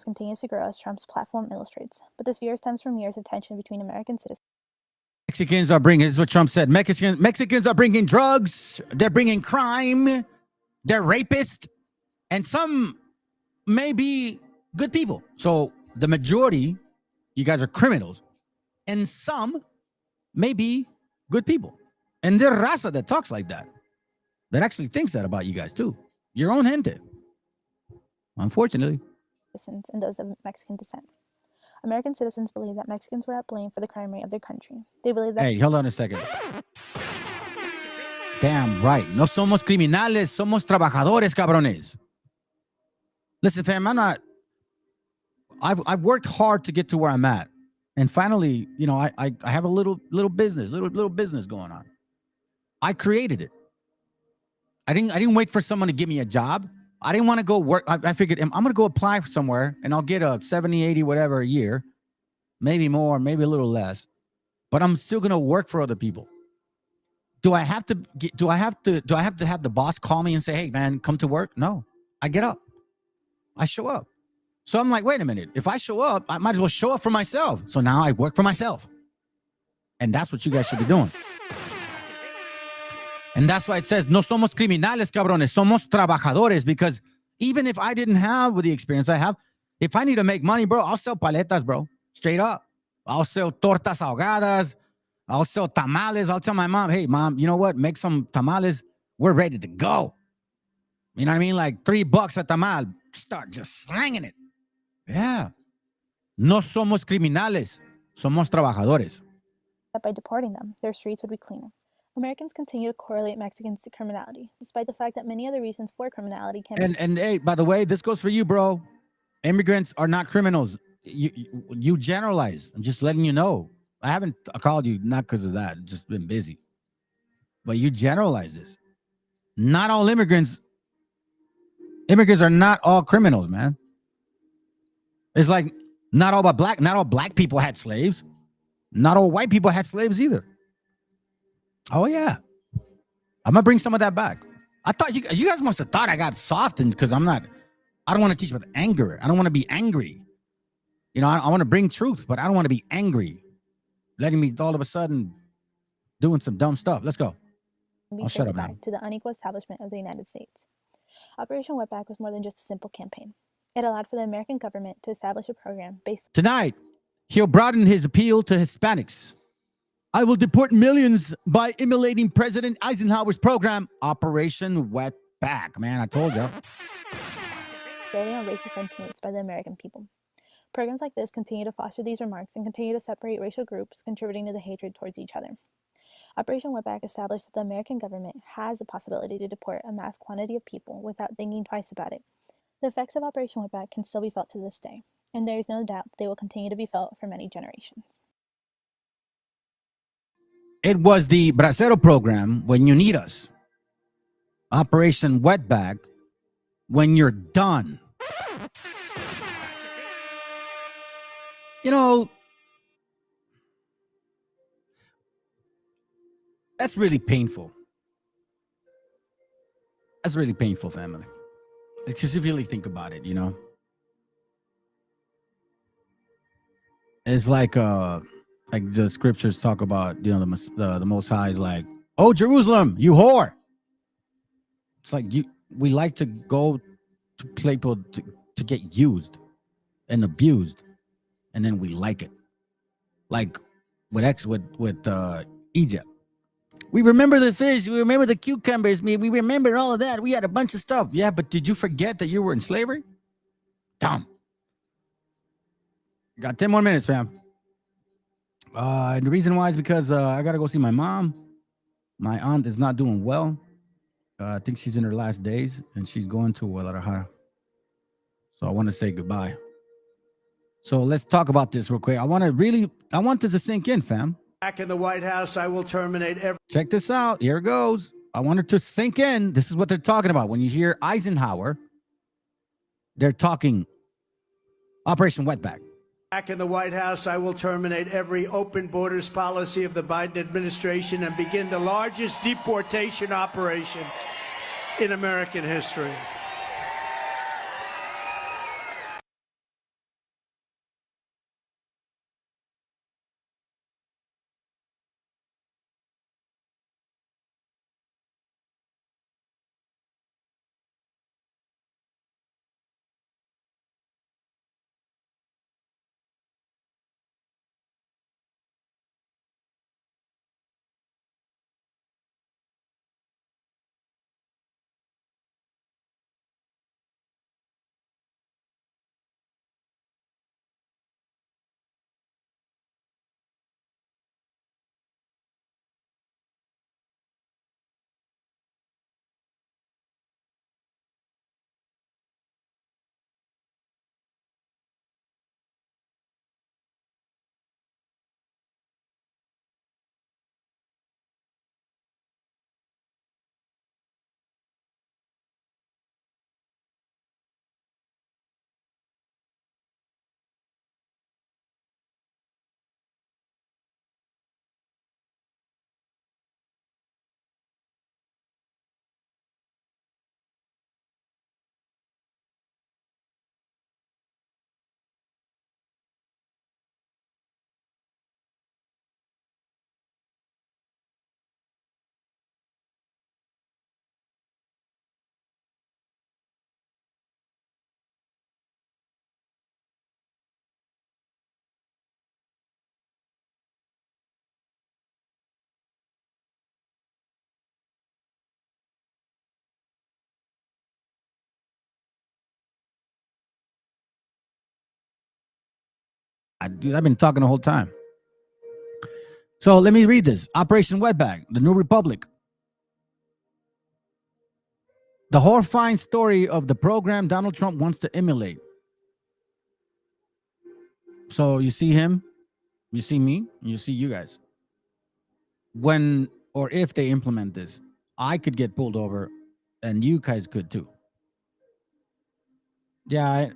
S13: Continues to grow as Trump's platform illustrates, but this fear stems from years of tension between American citizens.
S3: Mexicans are bringing, this is what Trump said, Mexicans are bringing drugs, they're bringing crime, they're rapists, and some may be good people. So the majority, you guys are criminals, and some may be good people. And there's Raza that talks like that actually thinks that about you guys too. Your own gente. Unfortunately.
S13: And those of Mexican descent. American citizens believe that Mexicans were at blame for the crime rate of their country. They believe that...
S3: Hey, hold on a second. Damn right. No somos criminales, somos trabajadores, cabrones. Listen, fam, I've worked hard to get to where I'm at. And finally, you know, I have a little business going on. I created it. I didn't wait for someone to give me a job. I didn't want to go work. I figured I'm going to go apply somewhere and I'll get a 70, 80, whatever a year, maybe more, maybe a little less, but I'm still going to work for other people. Do I have to have the boss call me and say, "Hey man, come to work"? No, I get up. I show up. So I'm like, wait a minute. If I show up, I might as well show up for myself. So now I work for myself. And that's what you guys should be doing. And that's why it says, no somos criminales, cabrones, somos trabajadores. Because even if I didn't have the experience I have, if I need to make money, bro, I'll sell paletas, bro. Straight up. I'll sell tortas ahogadas. I'll sell tamales. I'll tell my mom, hey, mom, you know what? Make some tamales. We're ready to go. You know what I mean? Like $3 a tamal. Start just slanging it. Yeah. No somos criminales. Somos trabajadores.
S13: That by deporting them, their streets would be cleaner. Americans continue to correlate Mexicans to criminality, despite the fact that many other reasons for criminality can be...
S3: And hey, by the way, this goes for you, bro. Immigrants are not criminals. You generalize. I'm just letting you know. I haven't called you not because of that. I've just been busy. But you generalize this. Not all immigrants are not all criminals, man. It's like not all black people had slaves. Not all white people had slaves either. Oh yeah, I'm gonna bring some of that back. I thought you guys must have thought I got softened because I don't want to teach with anger. I don't want to be angry. You know, I want to bring truth, but I don't want to be angry. Letting me all of a sudden doing some dumb stuff. Let's go. I'll shut up now.
S13: To the unequal establishment of the United States. Operation Wetback was more than just a simple campaign. It allowed for the American government to establish a program based...
S3: Tonight, he'll broaden his appeal to Hispanics. I will deport millions by emulating President Eisenhower's program, Operation Wetback. Man, I told you.
S13: ...spreading on racist sentiments by the American people. Programs like this continue to foster these remarks and continue to separate racial groups, contributing to the hatred towards each other. Operation Wetback established that the American government has the possibility to deport a mass quantity of people without thinking twice about it. The effects of Operation Wetback can still be felt to this day, and there is no doubt that they will continue to be felt for many generations.
S3: It was the Bracero program when you need us. Operation Wetback when you're done. You know, that's really painful. That's really painful, family. Because if you really think about it, you know, it's like the scriptures talk about, you know, the Most High is like, oh, Jerusalem, you whore. It's like we like to go to people to get used and abused, and then we like it. Like with Egypt. We remember the fish. We remember the cucumbers. We remember all of that. We had a bunch of stuff. Yeah, but did you forget that you were in slavery? Dumb. Got 10 more minutes, fam. And the reason why is because I got to go see my mom. My aunt is not doing well. I think she's in her last days, and she's going to Guadalajara. So I want to say goodbye. So let's talk about this real quick. I want this to sink in, fam.
S14: Back in the White House, I will terminate every...
S3: Check this out. Here it goes. I want it to sink in. This is what they're talking about. When you hear Eisenhower, they're talking Operation Wetback.
S14: Back in the White House, I will terminate every open borders policy of the Biden administration and begin the largest deportation operation in American history.
S3: Dude, I've been talking the whole time. So let me read this. Operation Wetback, the New Republic. The horrifying story of the program Donald Trump wants to emulate. So you see him, you see me, and you see you guys. When or if they implement this, I could get pulled over, and you guys could too. Yeah,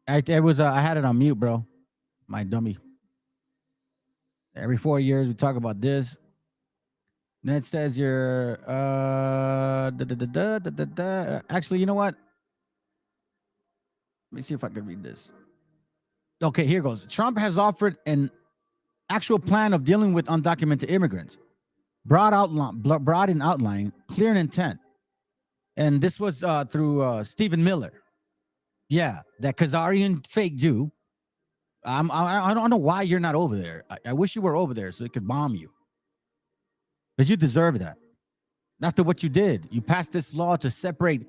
S3: I had it on mute, bro. My dummy. Every 4 years we talk about this. Then it says you're Actually, you know what? Let me see if I can read this. Okay, here goes. Trump has offered an actual plan of dealing with undocumented immigrants. Broad in outline, clear in intent. And this was through Stephen Miller. Yeah, that Khazarian fake Jew. I don't know why you're not over there. I wish you were over there so it could bomb you. Because you deserve that. After what you did, you passed this law to separate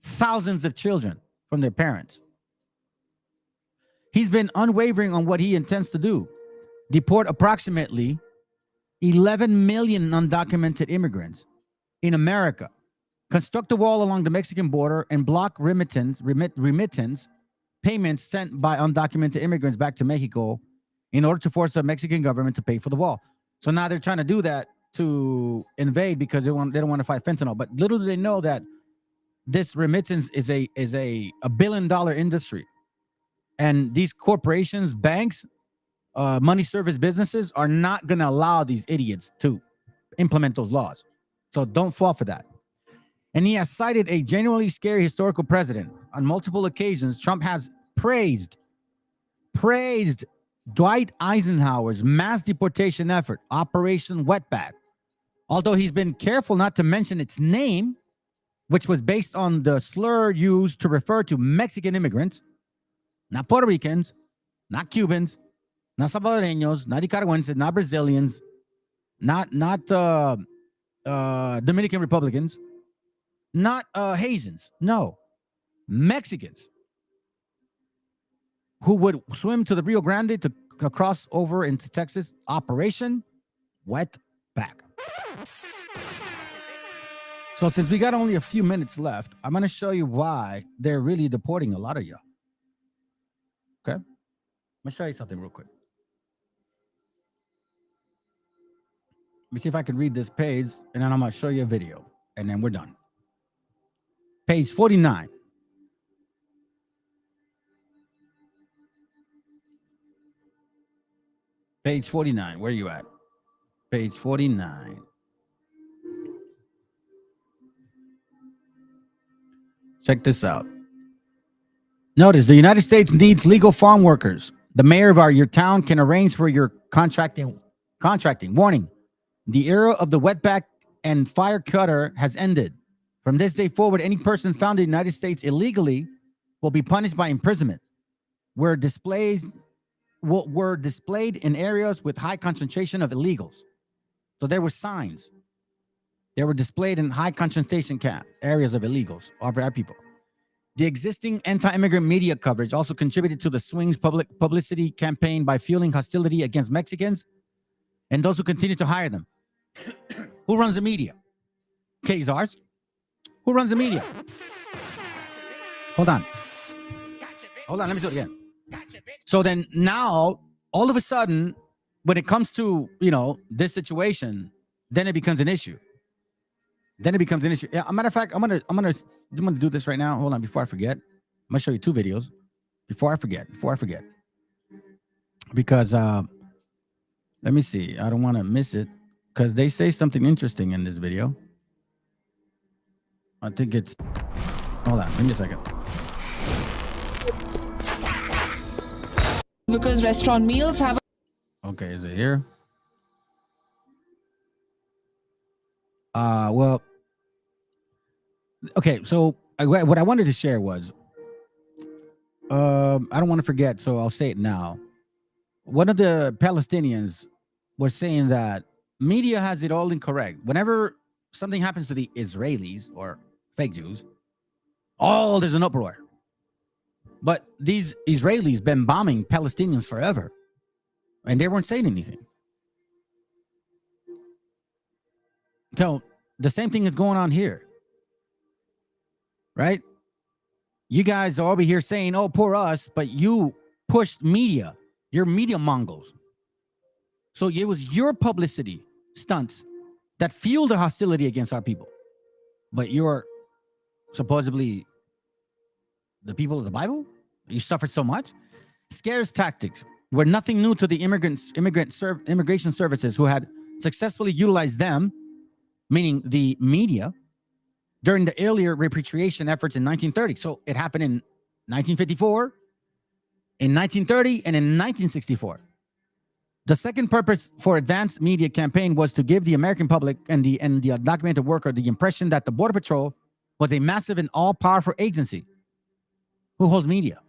S3: thousands of children from their parents. He's been unwavering on what he intends to do. Deport approximately 11 million undocumented immigrants in America. Construct a wall along the Mexican border and block remittance payments sent by undocumented immigrants back to Mexico in order to force the Mexican government to pay for the wall. So now they're trying to do that to invade because they don't want to fight fentanyl. But little do they know that this remittance is a $1 billion industry. And these corporations, banks, money service businesses are not going to allow these idiots to implement those laws. So don't fall for that. And he has cited a genuinely scary historical precedent. On multiple occasions, Trump has praised Dwight Eisenhower's mass deportation effort, Operation Wetback. Although he's been careful not to mention its name, which was based on the slur used to refer to Mexican immigrants, not Puerto Ricans, not Cubans, not Salvadoreños, not Nicaraguenses, not Brazilians, not Dominican Republicans, not Haitians, no, Mexicans who would swim to the Rio Grande to cross over into Texas. Operation Wetback. So since we got only a few minutes left, I'm going to show you why they're really deporting a lot of you. Okay? I'm going to show you something real quick. Let me see if I can read this page, and then I'm going to show you a video, and then we're done. Page 49. Page 49. Where are you at? Page 49. Check this out. Notice the United States needs legal farm workers. The mayor of your town can arrange for your contracting. Warning. The era of the wetback and fire cutter has ended. From this day forward, any person found in the United States illegally will be punished by imprisonment. Were displayed in areas with high concentration of illegals. So there were signs. They were displayed in high concentration areas of illegals, or our people. The existing anti-immigrant media coverage also contributed to the swing's publicity campaign by fueling hostility against Mexicans and those who continue to hire them. Who runs the media? Khazars. Who runs the media? Hold on. Let me do it again. So then now, all of a sudden, when it comes to, this situation, then it becomes an issue. Yeah, a matter of fact, I'm gonna do this right now. Hold on, before I forget. I'm gonna show you two videos. Before I forget. Because let me see. I don't want to miss it. Because they say something interesting in this video. I think it's... Hold on, give me a second.
S17: Because restaurant meals have...
S3: Okay, is it here? Well... Okay, so what I wanted to share was... I don't want to forget, so I'll say it now. One of the Palestinians was saying that media has it all incorrect. Whenever something happens to the Israelis or fake Jews, there's an uproar. But these Israelis been bombing Palestinians forever, and they weren't saying anything. So the same thing is going on here, right? You guys are over here saying, "Oh, poor us," but you pushed media. You're media Mongols. So it was your publicity stunts that fueled the hostility against our people. But you're supposedly the people of the Bible? You suffered so much? Scarce tactics were nothing new to the immigration services who had successfully utilized them, meaning the media, during the earlier repatriation efforts in 1930. So it happened in 1954, in 1930, and in 1964. The second purpose for advanced media campaign was to give the American public and the undocumented worker the impression that the Border Patrol was a massive and all-powerful agency. Who holds media?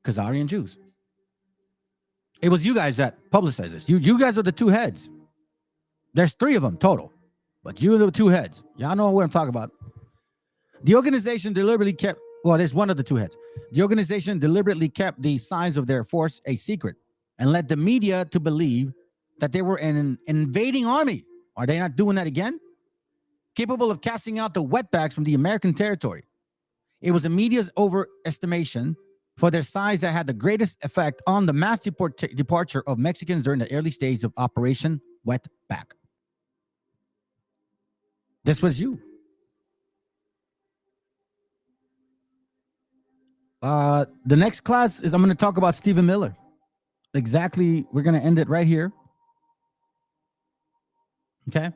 S3: Khazarian Jews. It was you guys that publicized this. You guys are the two heads. There's three of them total, but you are the two heads. Y'all know what I'm talking about. The organization deliberately kept, there's one of the two heads. The organization deliberately kept the size of their force a secret and led the media to believe that they were an invading army. Are they not doing that again? Capable of casting out the wetbacks from the American territory. It was the media's overestimation for their size that had the greatest effect on the mass departure of Mexicans during the early stages of Operation Wetback. This was you. The next class is I'm going to talk about Stephen Miller. Exactly. We're going to end it right here. Okay.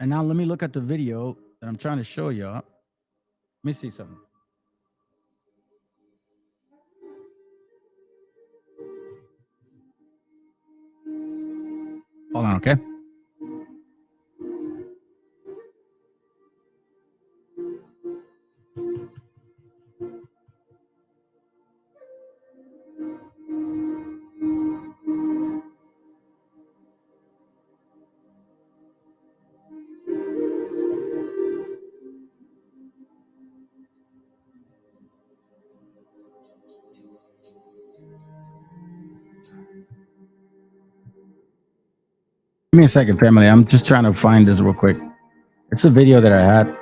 S3: And now let me look at the video that I'm trying to show y'all. Let me see something. Hold on, okay? Give me a second, family. I'm just trying to find this real quick. It's a video that I had.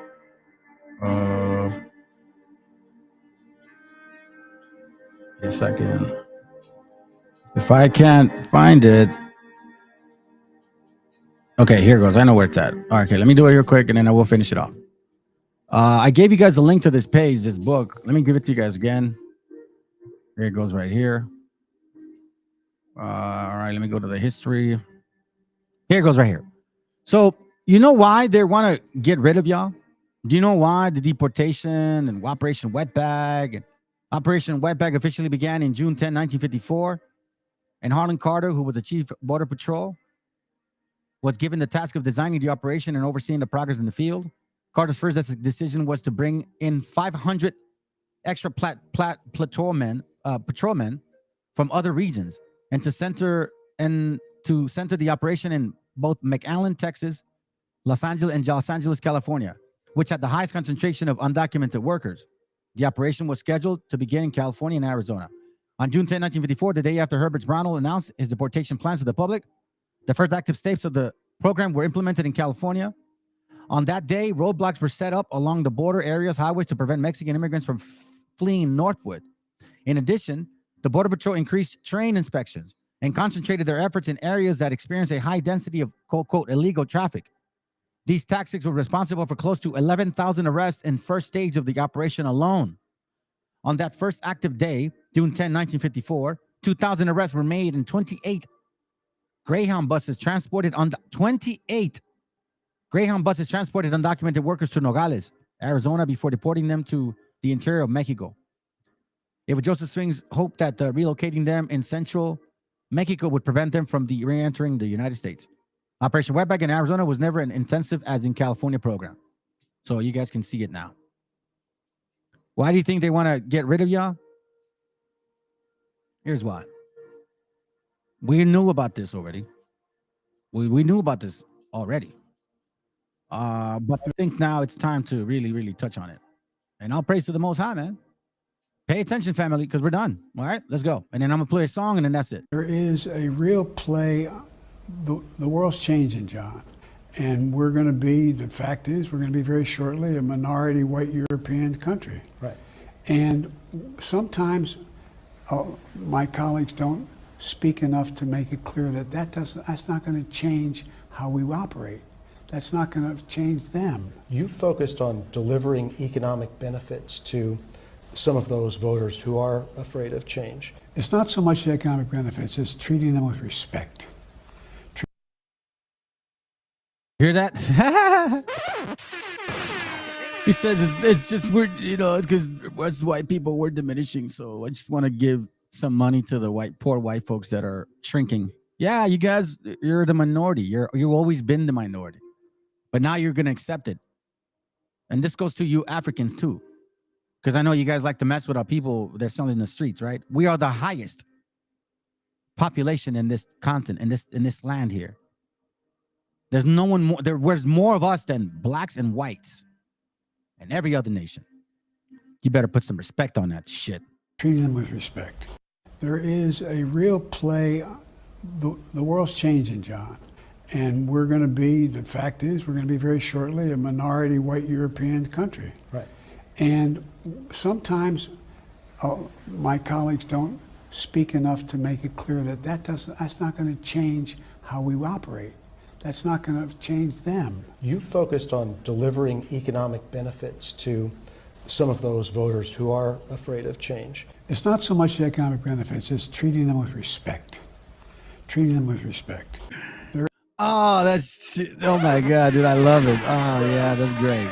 S3: A second. If I can't find it. Okay, here it goes. I know where it's at. All right, okay, let me do it real quick and then I will finish it off. I gave you guys the link to this page, this book. Let me give it to you guys again. Here it goes right here. All right, let me go to the history. Here it goes right here. So, you know why they want to get rid of y'all? Do you know why the deportation and Operation Wetbag and Operation Wetbag officially began in June 10, 1954? And Harlan Carter, who was the chief border patrol, was given the task of designing the operation and overseeing the progress in the field. Carter's first decision was to bring in 500 extra patrolmen from other regions and to center the operation in both McAllen, Texas, Los Angeles, California, which had the highest concentration of undocumented workers. The operation was scheduled to begin in California and Arizona. On June 10, 1954, the day after Herbert Brownell announced his deportation plans to the public, the first active steps of the program were implemented in California. On that day, roadblocks were set up along the border areas, highways to prevent Mexican immigrants from fleeing northward. In addition, the Border Patrol increased train inspections and concentrated their efforts in areas that experienced a high density of quote, illegal traffic. These tactics were responsible for close to 11,000 arrests in first stage of the operation alone. On that first active day, June 10, 1954, 2,000 arrests were made and 28 Greyhound buses transported undocumented workers to Nogales, Arizona, before deporting them to the interior of Mexico. It was Joseph Swing's hope that relocating them in central Mexico would prevent them from re-entering the United States. Operation Wetback in Arizona was never as intensive as in California program. So you guys can see it now. Why do you think they want to get rid of y'all? Here's why. We knew about this already. We knew about this already. But I think now it's time to really, really touch on it. And I'll praise to the Most High, man. Pay attention, family, because we're done. All right, let's go. And then I'm going to play a song, and then that's it.
S17: There is a real play. The world's changing, John. And we're going to be, the fact is, we're going to be very shortly a minority white European country.
S12: Right.
S17: And sometimes my colleagues don't speak enough to make it clear that that's not going to change how we operate. That's not going to change them.
S11: You focused on delivering economic benefits to some of those voters who are afraid of change.
S17: It's not so much the economic benefits, it's treating them with respect.
S3: Hear that? He says it's just we're, it's because us white people, we're diminishing. So I just want to give some money to the poor white folks that are shrinking. Yeah, you guys, you're the minority. You've always been the minority, but now you're gonna accept it. And this goes to you Africans too, because I know you guys like to mess with our people that's selling in the streets, right? We are the highest population in this continent, in this land here. There's no one more. There's more of us than blacks and whites and every other nation. You better put some respect on that shit.
S17: Treating them with respect. There is a real play. The world's changing, John. And we're going to be, the fact is, we're going to be very shortly a minority white European country.
S12: Right.
S17: And sometimes my colleagues don't speak enough to make it clear that that's not going to change how we operate. That's not going to change them.
S11: You focused on delivering economic benefits to some of those voters who are afraid of change.
S17: It's not so much the economic benefits, it's treating them with respect. Treating them with respect.
S3: Oh, oh my God, dude, I love it. Oh yeah, that's great.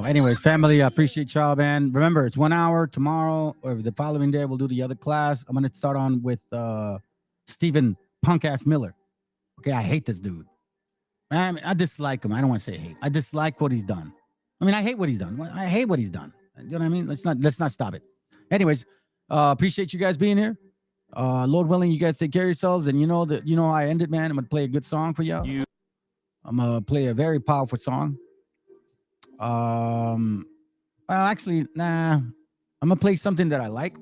S3: Anyways, family, I appreciate y'all, man. Remember, it's 1 hour tomorrow, or the following day we'll do the other class. I'm gonna start on with Stephen Punk-ass Miller. Okay, I hate this dude. I dislike him. I don't want to say hate. I dislike what he's done. I mean, I hate what he's done. I hate what he's done. You know what I mean? Let's not stop it. Anyways, appreciate you guys being here. Lord willing, you guys take care of yourselves. And you know how I ended, man. I'm gonna play a good song for y'all. I'm gonna play a very powerful song. Actually, nah. I'm gonna play something that I like.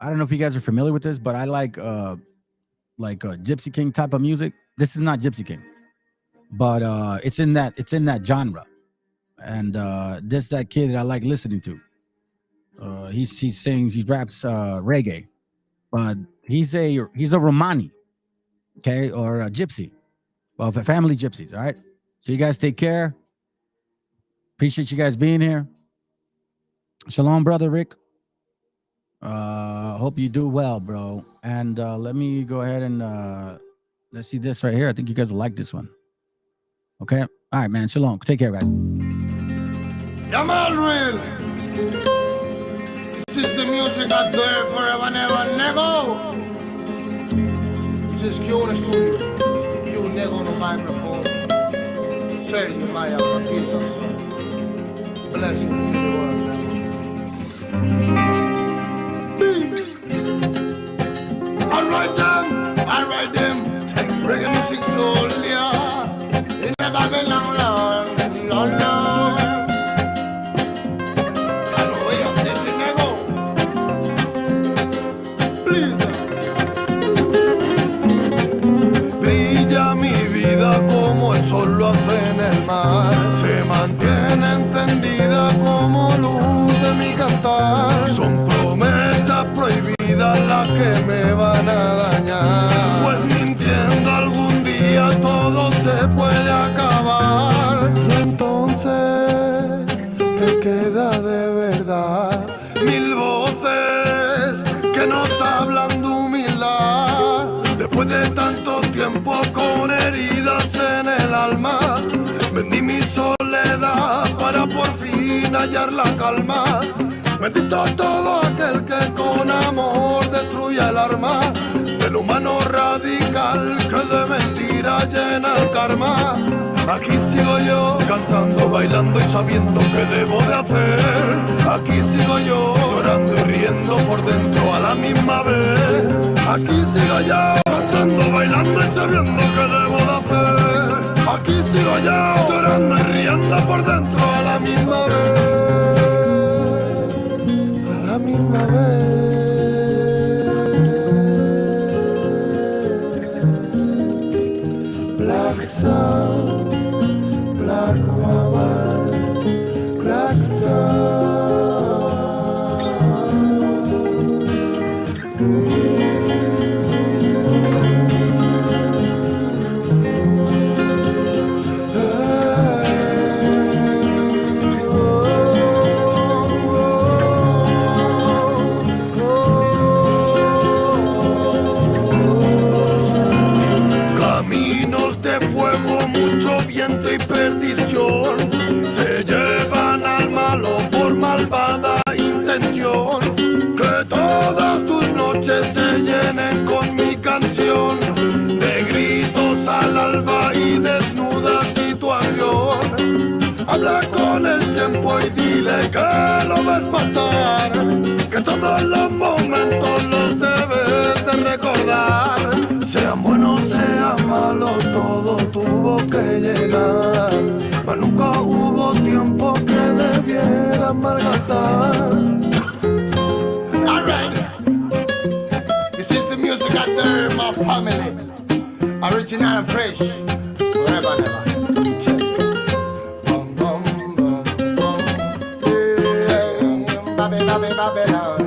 S3: I don't know if you guys are familiar with this, but I like like Gypsy King type of music. This is not Gypsy King, but it's in that genre. And this that kid that I like listening to. He sings, he raps reggae, but he's a Romani, okay, or a gypsy, well, family gypsies. All right. So you guys take care. Appreciate you guys being here. Shalom, brother Rick. Hope you do well, bro. And let me go ahead and let's see this right here. I think you guys will like this one. Okay. All right, man. Shalom. Take care, guys.
S1: Yeah, man, real. This is the music I do forever, never, never. This is Q in the studio. Q nego no microphone. Sergio Maya, Paquito, so. Bless you, feel the world, man. I write them. Take reggae music soul, yeah. In the Babylon, Lord, Lord, Lord.
S18: Brilla mi vida como el sol lo hace en el mar. Se mantiene encendida como luz de mi cantar. Son promesas prohibidas las que me van a dañar. Pues mintiendo algún día todo se puede acabar. Y entonces, ¿qué queda de verdad? Mil voces que nos hablan de humildad. Después de tanto tiempo con heridas en el alma, vendí mi soledad para por fin hallar la calma. Bendito todo aquel que con amor destruye el arma del humano radical que de mentira llena el karma. Aquí sigo yo cantando, bailando y sabiendo qué debo de hacer. Aquí sigo yo llorando y riendo por dentro a la misma vez. Aquí sigo yo cantando, bailando y sabiendo qué debo de hacer. Aquí sigo yo llorando y riendo por dentro a la misma vez. A la misma vez. Black sound, black woman, black sound. Caminos de fuego, mucho viento y perdición, se llevan al malo por malvada intención. Que todas tus noches se llenen con mi canción, de gritos al alba y desnuda situación. Habla con el tiempo y dile que lo ves pasar, que todos los momentos los debes de recordar. Sean buenos, sean malos, todo tuvo que llegar, mas nunca hubo tiempo que debiera malgastar.
S1: Alright, this is the music out there in my family. Original and fresh, forever and ever. Bum, bum, bum, bum. Yeah. Babylon, Babylon.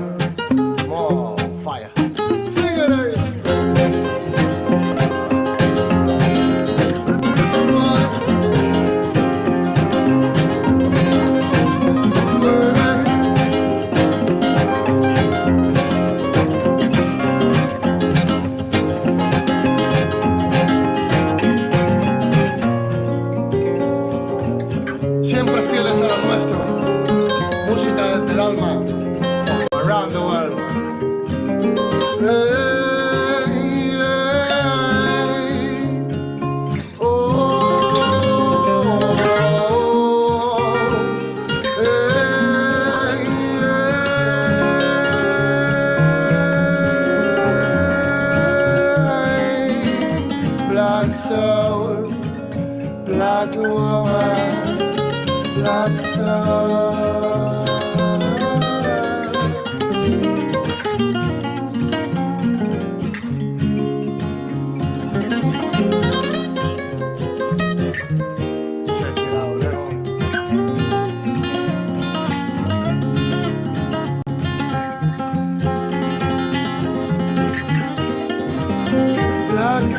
S1: More fire. Sing it again. Siempre fieles a lo nuestro. Música del alma. From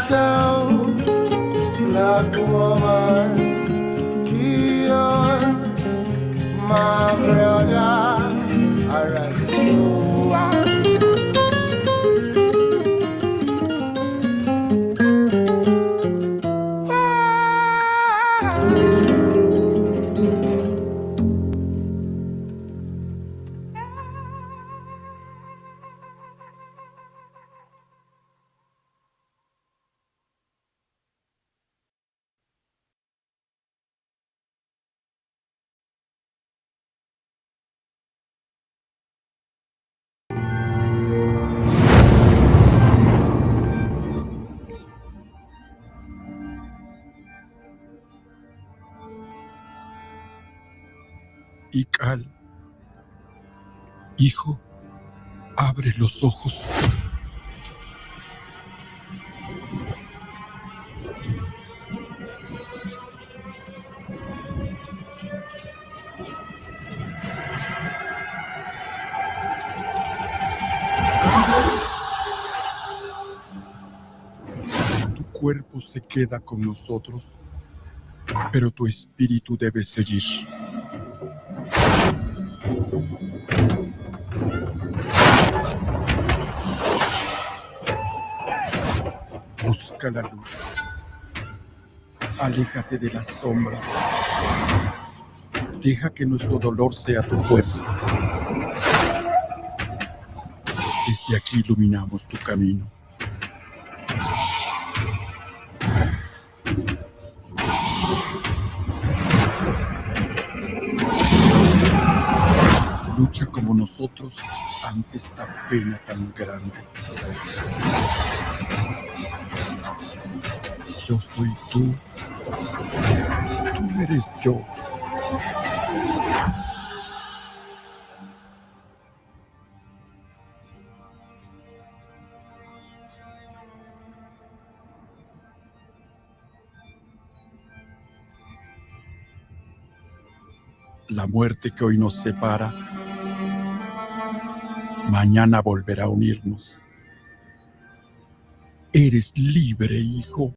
S18: myself like woman, kill my brother. Alright.
S19: Ical, hijo, abre los ojos. Tu cuerpo se queda con nosotros, pero tu espíritu debe seguir. Busca la luz. Aléjate de las sombras. Deja que nuestro dolor sea tu fuerza. Desde aquí iluminamos tu camino. Lucha como nosotros ante esta pena tan grande. Yo soy tú. Tú eres yo. La muerte que hoy nos separa, mañana volverá a unirnos. Eres libre, hijo.